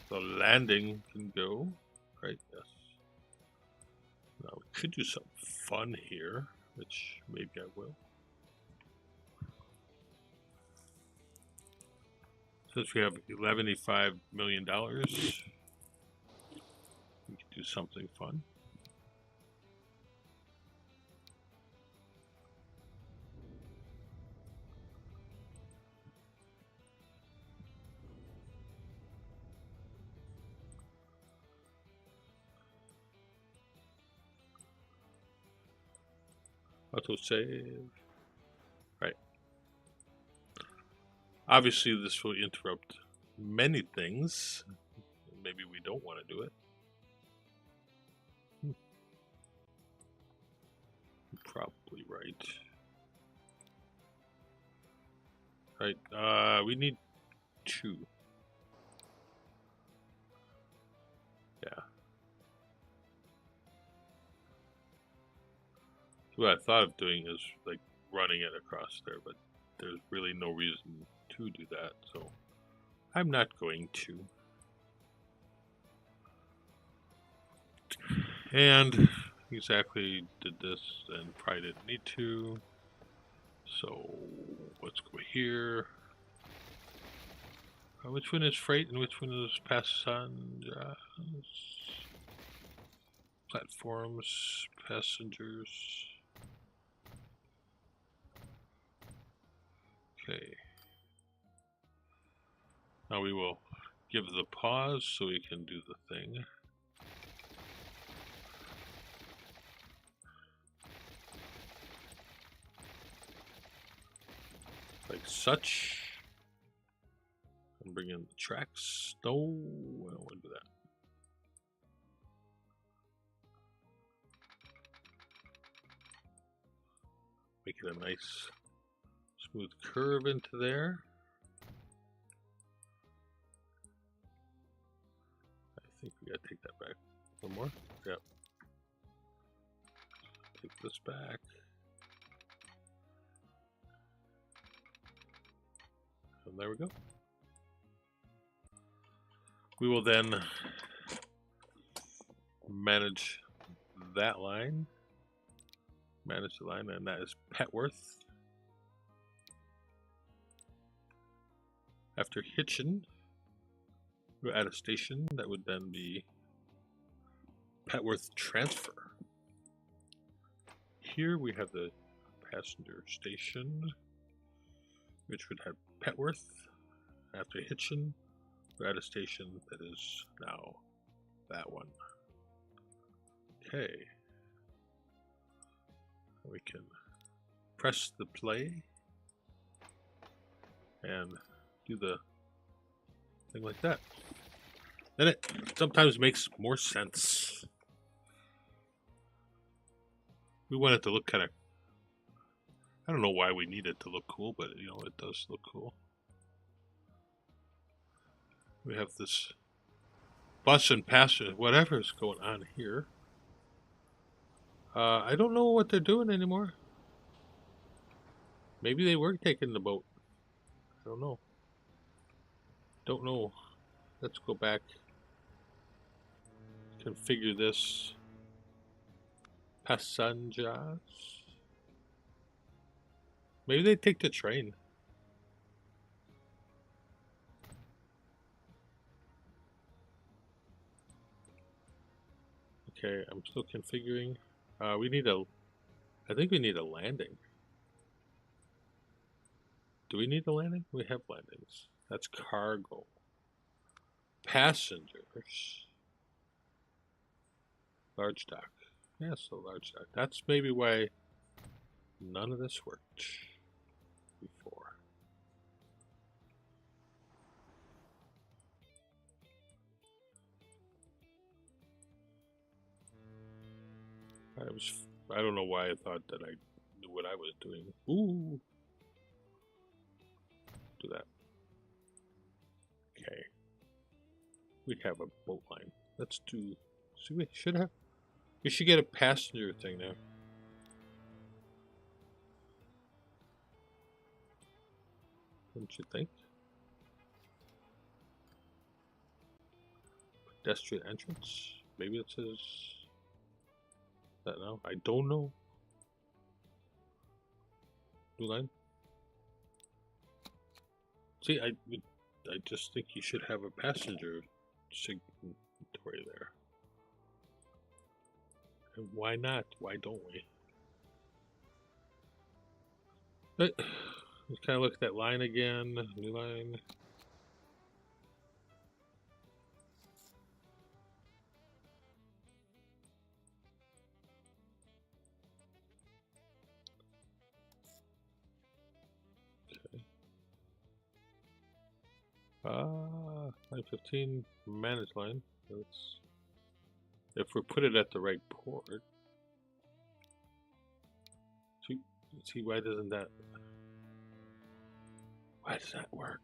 A: The landing can go, right? Yes. Now we could do something fun here, which maybe I will. Since we have $11.5 million, we can do something fun. Auto save. Right. Obviously, this will interrupt many things. Maybe we don't want to do it. Probably right. Right. We need 2. Yeah. What I thought of doing is like running it across there, but there's really no reason to do that, so I'm not going to. And exactly did this and probably didn't need to. So let's go here. Which one is freight and which one is passengers? Platforms, passengers. Okay. Now we will give the pause so we can do the thing. like such. And bring in the tracks. No, I don't want to do that. Make it a nice smooth curve into there. I think we gotta take that back. One more? Yep. Take this back. And there we go. We will then manage that line. Manage the line, and that is Petworth. After Hitchin, we'll add a station that would then be Petworth Transfer. Here we have the passenger station, which would have Petworth. After Hitchin, we'll add a station that is now that one. Okay. We can press the play and do the thing like that. Then it sometimes makes more sense. We want it to look kind of, I don't know why we need it to look cool, but you know, it does look cool. We have this bus and passenger, whatever is going on here. I don't know what they're doing anymore. Maybe they were taking the boat. I don't know. Don't know. Let's go back. Configure this. Passengers. Maybe they take the train. Okay, I'm still configuring. We need a, I think we need a landing. Do we need a landing? We have landings. That's cargo. Passengers. Large dock. Yeah, so large dock. That's maybe why none of this worked before. I don't know why I thought that I knew what I was doing. Ooh. Do that. Okay. We have a boat line. Let's do, see, we should get a passenger thing now. Wouldn't you think? Pedestrian entrance. Maybe it says that now. I don't know. New line. See, I just think you should have a passenger signatory there. And why not? Why don't we? Let's kind of look at that line again. New line. Line 15, manage line. Let's, if we put it at the right port. See, why doesn't that, why does that work?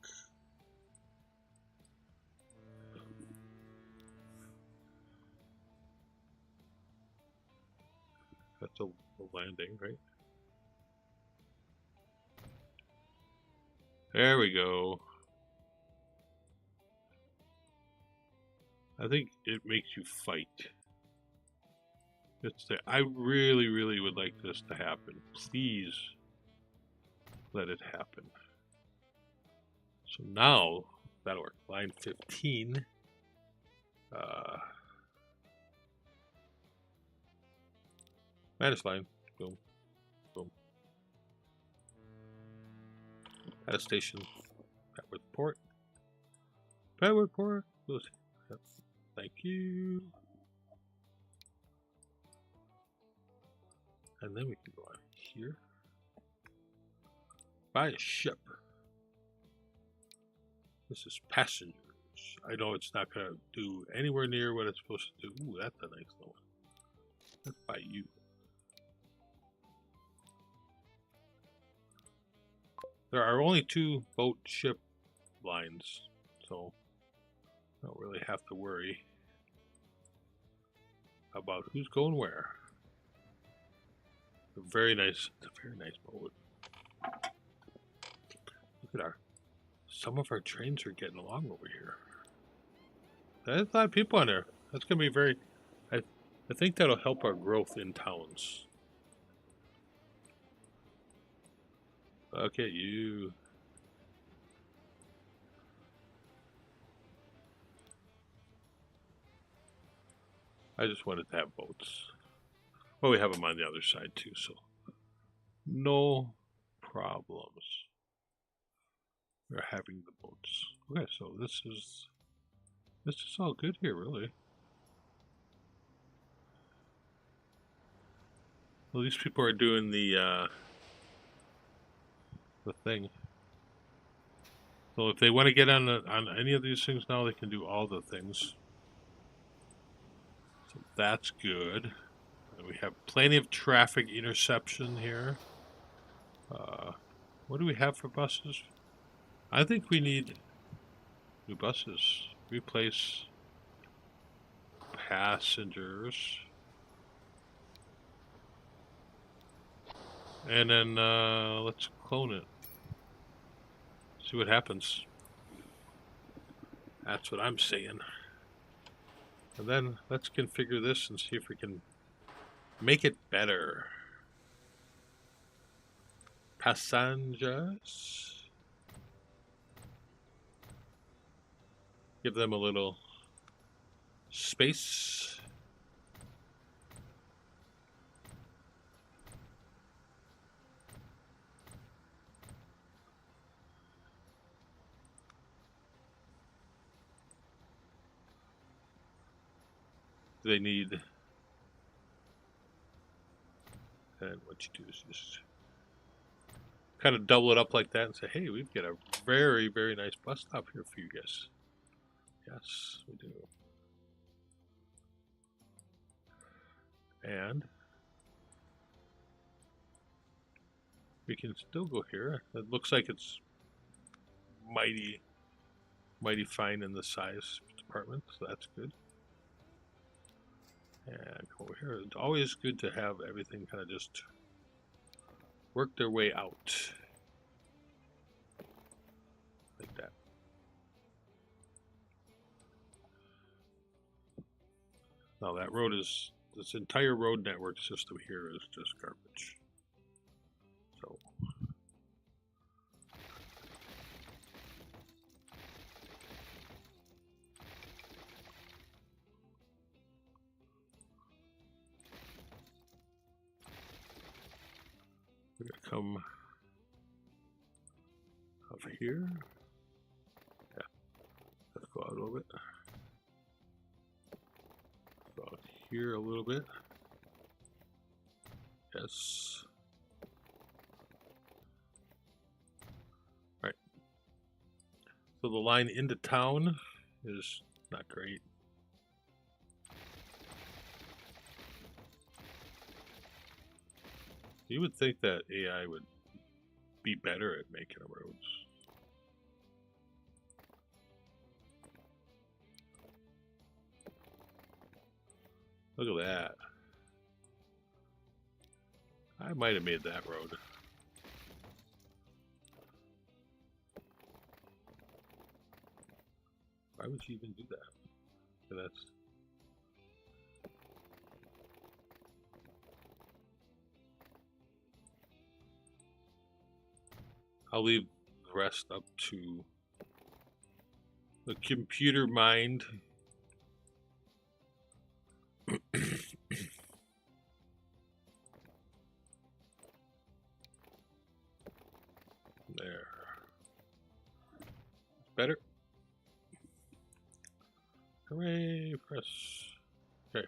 A: That's a landing, right? There we go. I think it makes you fight. I really, really would like this to happen. Please let it happen. So now, that'll work. Line 15. Manage line. Boom. Boom. Add a station. Petworth Port. Petworth Port. Thank you. And then we can go on here. Buy a ship. This is passengers. I know it's not going to do anywhere near what it's supposed to do. Ooh, that's a nice one. Let's buy you. There are only 2 boat ship lines, so I don't really have to worry about who's going where. It's a very nice boat. Look at some of our trains are getting along over here. There's a lot of people on there. That's going to be very, I think that'll help our growth in towns. Okay, you. I just wanted to have boats. Well, we have them on the other side too, so no problems. We're having the boats. Okay, so this is all good here, really. Well, these people are doing the thing. So if they want to get on any of these things now, they can do all the things. So that's good. And we have plenty of traffic interception here. What do we have for buses? I think we need new buses. Replace passengers. And then let's clone it. See what happens. That's what I'm saying. And then let's configure this and see if we can make it better. Passengers. Give them a little space. They need, and what you do is just kind of double it up like that and say, hey, we've got a very, very nice bus stop here for you guys. Yes, we do. And we can still go here. It looks like it's mighty fine in the size department, so that's good. And over here, it's always good to have everything kind of just work their way out. Like that. Now that road is, this entire road network system here is just garbage. So. We're going to come over here. Yeah, let's go out a little bit. Go out here a little bit. Yes. All right. So the line into town is not great. You would think that AI would be better at making roads. Look at that. I might have made that road. Why would you even do that? So that's... I'll leave the rest up to the computer mind. There. Better. Hooray, press. Okay.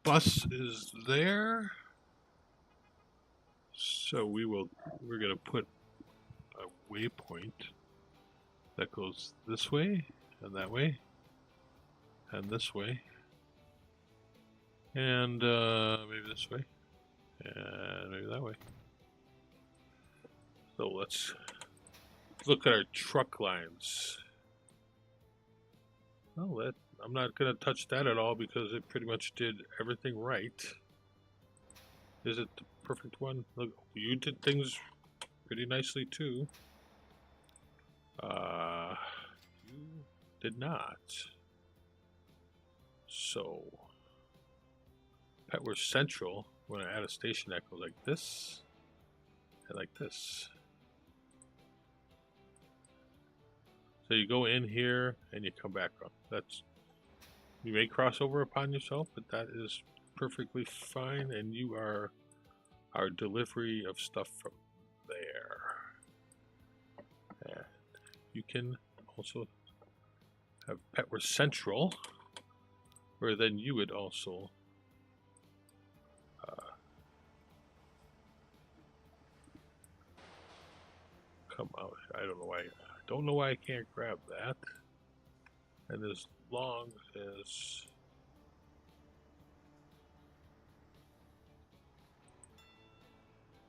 A: Bus is there. So we're gonna put a waypoint that goes this way and that way and this way and maybe this way and maybe that way. So let's look at our truck lines. Well, I'm not gonna touch that at all because it pretty much did everything right. Is it the perfect one? Look, you did things pretty nicely too. You did not. So, Petworth Central, when I add a station that goes like this and like this. So you go in here and you come back up. You may cross over upon yourself, but that is perfectly fine, and you are our delivery of stuff from there. And you can also have Petworth Central, where then you would also come out. I don't know why I can't grab that. And as long as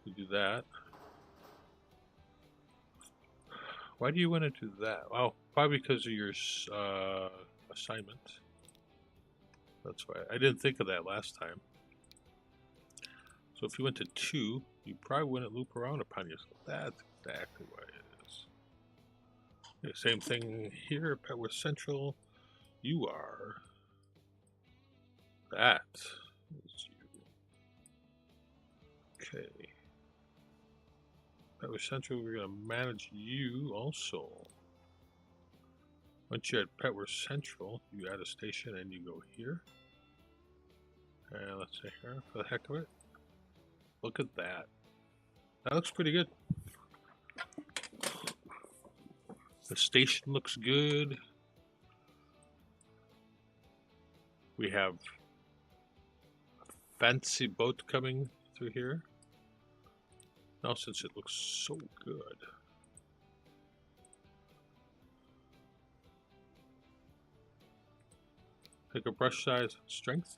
A: you do that. Why do you want to do that? Well, probably because of your assignment. That's why. I didn't think of that last time. So if you went to 2, you probably wouldn't loop around upon yourself. That's exactly why it is. Okay, same thing here, Petworth Central. You are. That is you. Okay. Petworth Central, we're going to manage you also. Once you're at Petworth Central, you add a station and you go here. And let's say here, for the heck of it. Look at that. That looks pretty good. The station looks good. We have a fancy boat coming through here. Now, since it looks so good, pick a brush size, strength.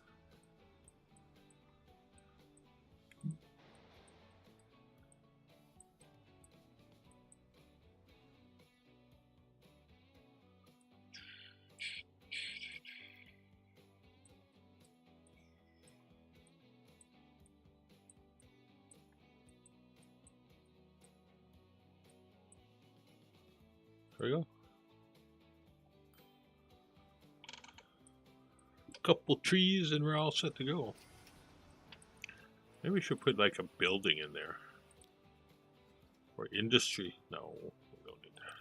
A: There we go. Couple trees and we're all set to go. Maybe we should put like a building in there. Or industry. No, we don't need that.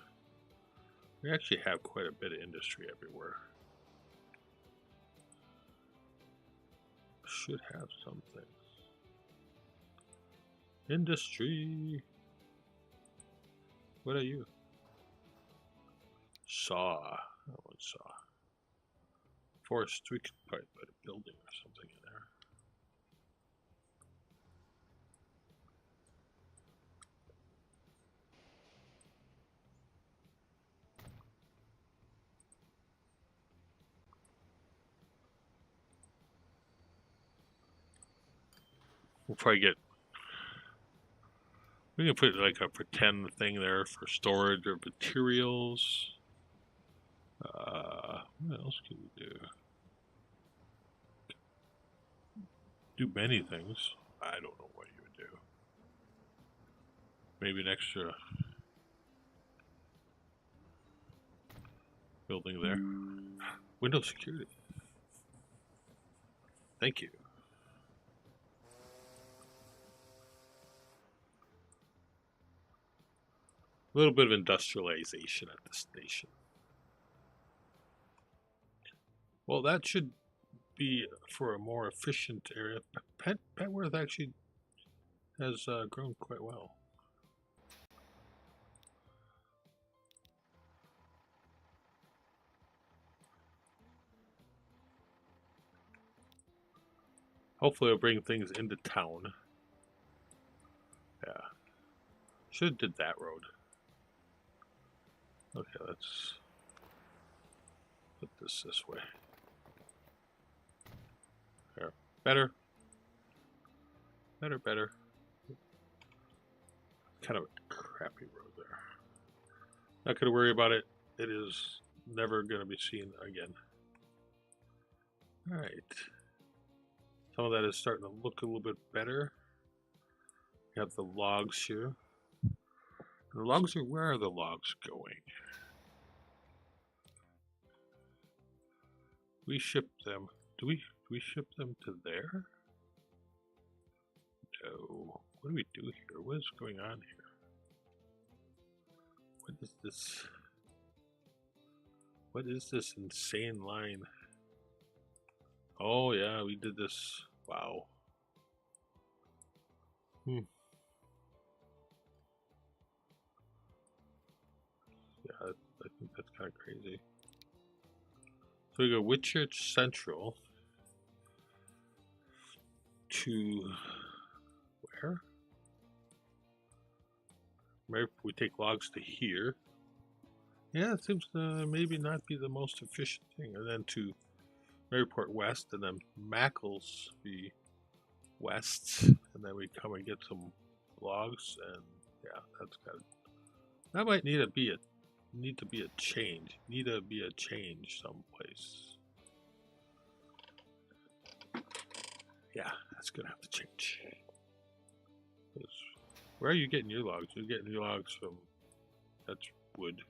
A: We actually have quite a bit of industry everywhere. Should have something. Industry. What are you? Saw. I want saw. Forest. We could probably put a building or something in there. We'll probably get. We can put like a pretend thing there for storage of materials. What else can we do? Do many things. I don't know what you would do. Maybe an extra building there. Windows security. Thank you. A little bit of industrialization at the station. Well, that should be for a more efficient area. Petworth actually has grown quite well. Hopefully it'll bring things into town. Yeah. Should have did that road. Okay, let's put this way. There. Better. Better. Kind of a crappy road there. Not going to worry about it. It is never going to be seen again. Alright. Some of that is starting to look a little bit better. We have the logs here. The logs are, where are the logs going? We ship them. Do we ship them to there? No. What do we do here? What is going on here? What is this? What is this insane line? Oh yeah, we did this. Wow. Yeah, I think that's kind of crazy. So we go Whitchurch Central to where? Maybe we take logs to here. Yeah, it seems to maybe not be the most efficient thing. And then to Maryport West, and then Macclesby West, and then we come and get some logs, and yeah, that's got it. That might need to be a change. Need to be a change someplace. Yeah, that's gonna have to change. Where are you getting your logs? You're getting your logs from, that's wood.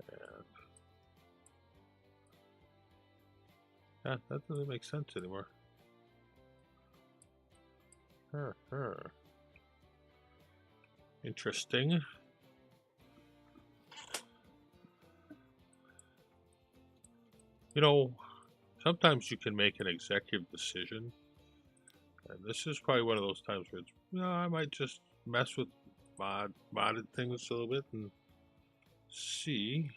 A: And yeah, that doesn't make sense anymore. Interesting. You know, sometimes you can make an executive decision, and this is probably one of those times where it's, you know, I might just mess with modded things a little bit and see.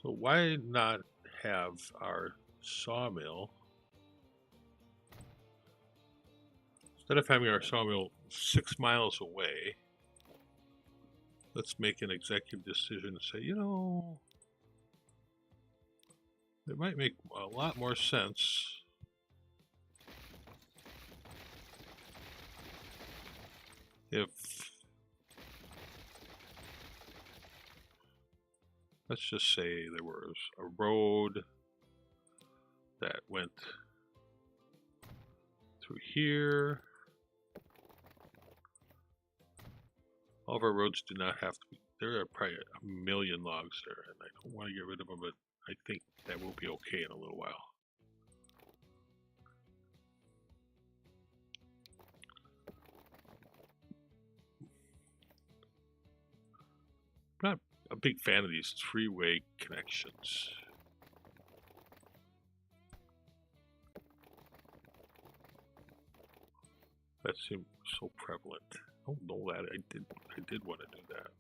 A: So why not have our sawmill, instead of having our sawmill 6 miles away, let's make an executive decision and say, you know, it might make a lot more sense if, let's just say there was a road that went through here. All of our roads do not have to be, there are probably a million logs there, and I don't want to get rid of them, but I think that will be okay in a little while. I'm not a big fan of these three-way connections. That seems so prevalent. I don't know that I did want to do that.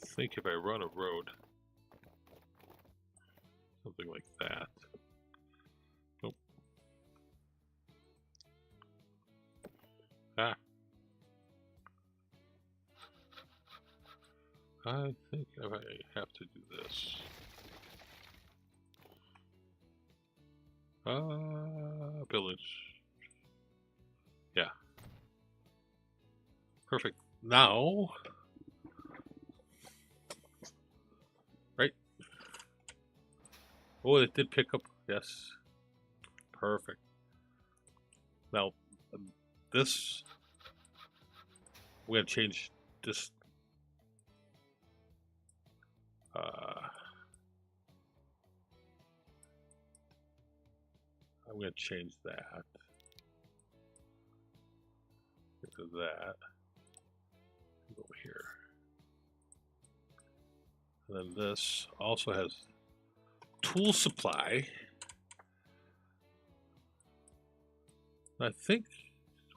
A: I think if I run a road, something like that. Nope. Ah. I think if I have to do this. Buildings. Yeah. Perfect. Now, right? Oh, it did pick up. Yes. Perfect. Now, this, we're going to change this. I'm going to change that into that. Go here. And then this also has tool supply. I think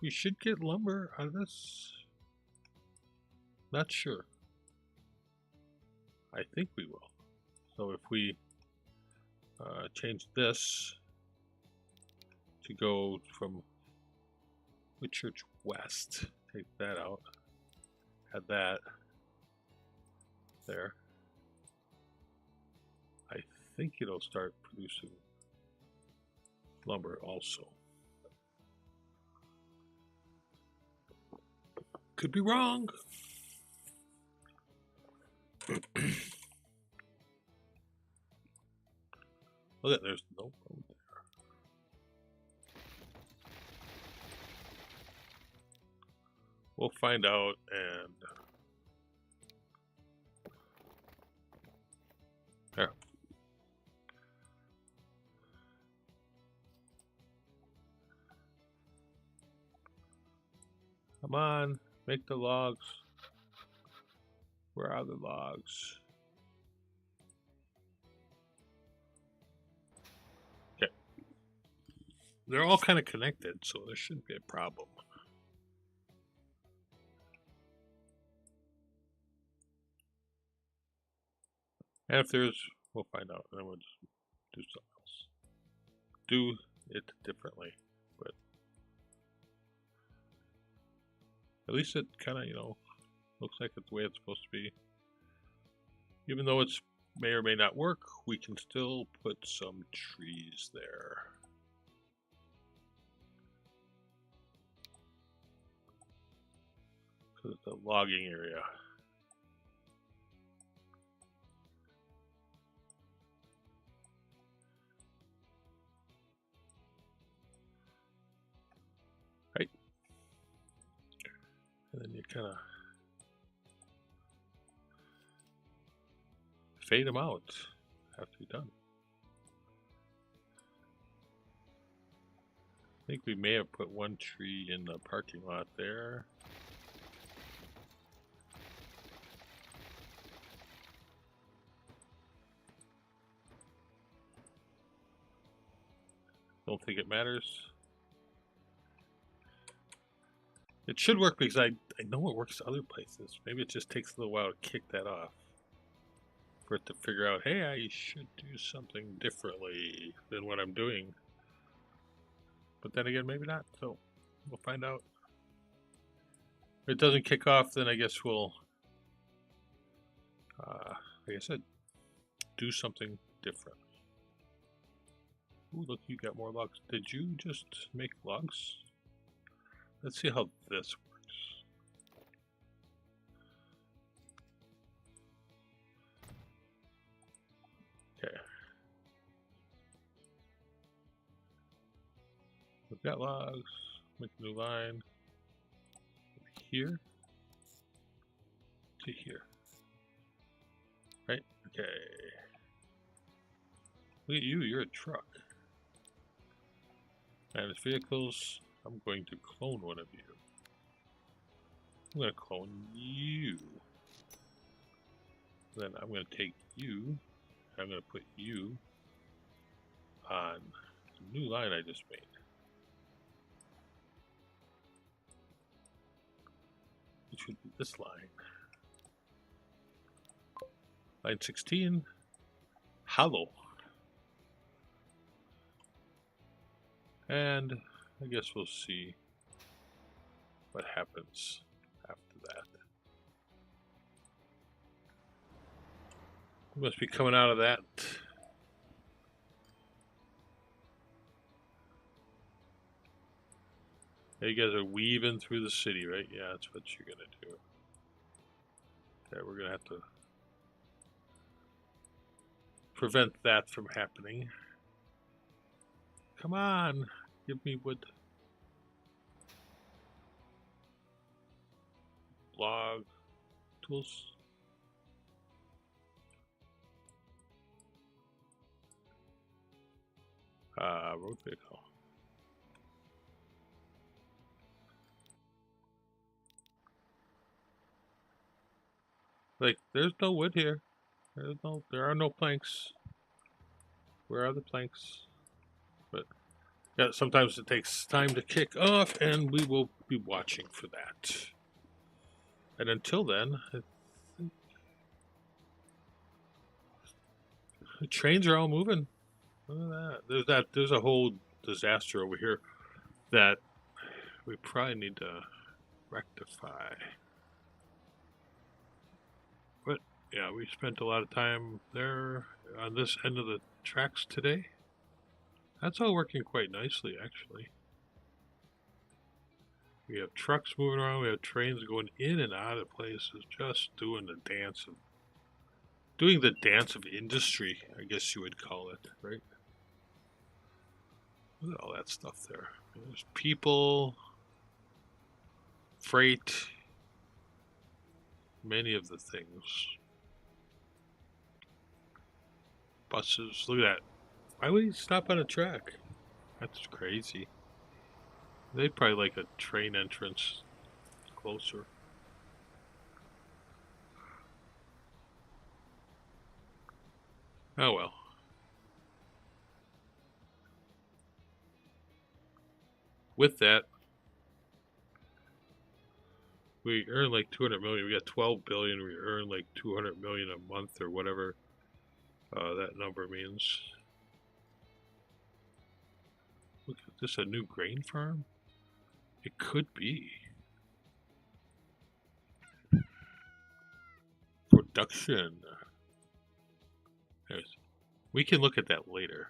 A: We should get lumber out of this. Not sure. I think we will. So if we change this to go from Whitchurch West, take that out, add that there. I think it'll start producing lumber also. Could be wrong. Look at there's no road there. We'll find out and there. Come on, make the logs. Where are the logs? Okay. They're all kind of connected, so there shouldn't be a problem. And if there's, we'll find out, and then we'll just do something else. Do it differently, but at least it kind of, you know, looks like it's the way it's supposed to be. Even though it's may or may not work, we can still put some trees there. Because it's a logging area. Right? And then you kind of fade them out after you're done. I think we may have put one tree in the parking lot there. Don't think it matters. It should work because I know it works other places. Maybe it just takes a little while to kick that off. For it to figure out, hey, I should do something differently than what I'm doing. But then again, maybe not. So we'll find out. If it doesn't kick off, then I guess we'll, like I said, do something different. Ooh, look, you got more logs. Did you just make logs? Let's see how this works. Okay. We've got logs. Make a new line. Here to here. Right? Okay. Look at you, you're a truck. Manage vehicles. I'm going to clone one of you. I'm going to clone you. Then I'm going to take you. I'm going to put you on the new line I just made. Which would be this line. Line 16. Hollow. And I guess we'll see what happens after that. We must be coming out of that. You guys are weaving through the city, right? Yeah, that's what you're gonna do. Okay, we're gonna have to prevent that from happening. Come on, give me wood. Log tools. Road vehicle. Like, there's no wood here. There are no planks. Where are the planks? But Yeah, sometimes it takes time to kick off, and we will be watching for that. And until then, the trains are all moving. Look at that. There's a whole disaster over here that we probably need to rectify. But yeah, we spent a lot of time there on this end of the tracks today. That's all working quite nicely, actually. We have trucks moving around. We have trains going in and out of places, just doing the dance of industry, I guess you would call it, right? Look at all that stuff there. There's people, freight, many of the things. Buses. Look at that. Why would he stop on a track? That's crazy. They'd probably like a train entrance closer. Oh well. With that, we earn like 200 million. We got 12 billion. We earn like 200 million a month or whatever that number means. Look, is this a new grain farm? It could be. Production. We can look at that later.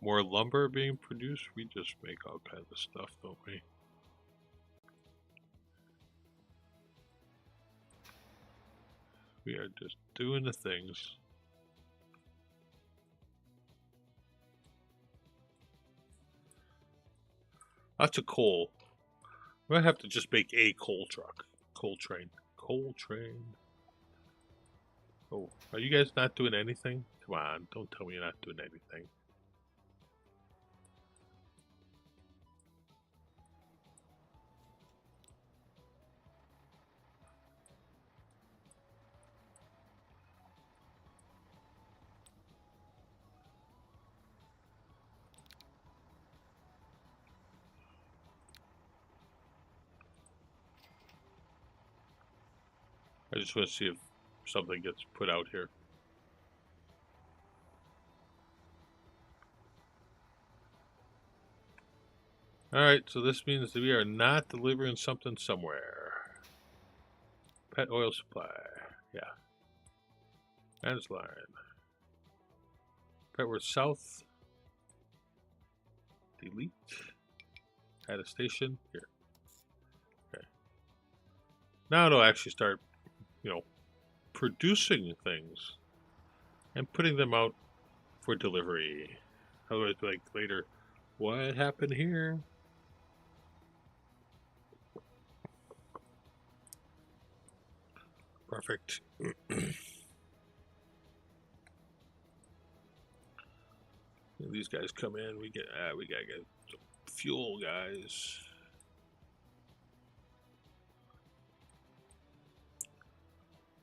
A: More lumber being produced? We just make all kinds of stuff, don't we? We are just doing the things. Lots of coal. We might have to just make a coal truck. Coal train. Coal train. Oh, are you guys not doing anything? Come on, don't tell me you're not doing anything. I just want to see if something gets put out here. Alright, so this means that we are not delivering something somewhere. Pet oil supply. Yeah. Man's line. Petworth South. Delete. Add a station. Here. Okay. Now it'll actually start, producing things and putting them out for delivery. Otherwise, like later, what happened here? Perfect. These guys come in. We gotta get some fuel, guys.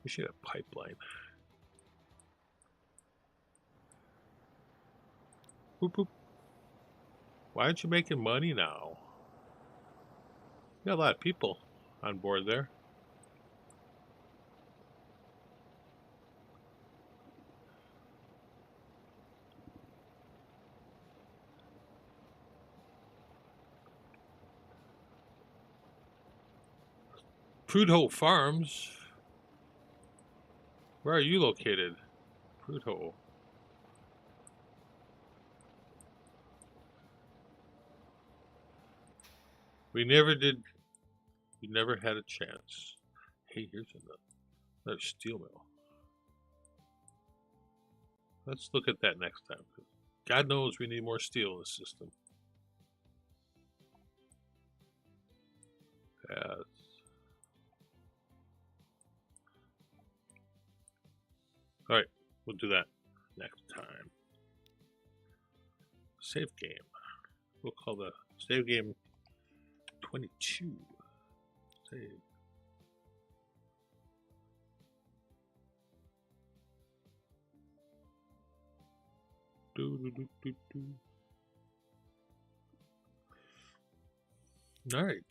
A: We should have a pipeline. Boop boop. Why aren't you making money now? You got a lot of people on board there. Prudhoe Farms. Where are you located? Prudhoe. We never had a chance. Hey, here's another steel mill. Let's look at that next time. God knows we need more steel in the system. Yeah. Alright, we'll do that next time. Save game. We'll call the save game 22. Save. All right.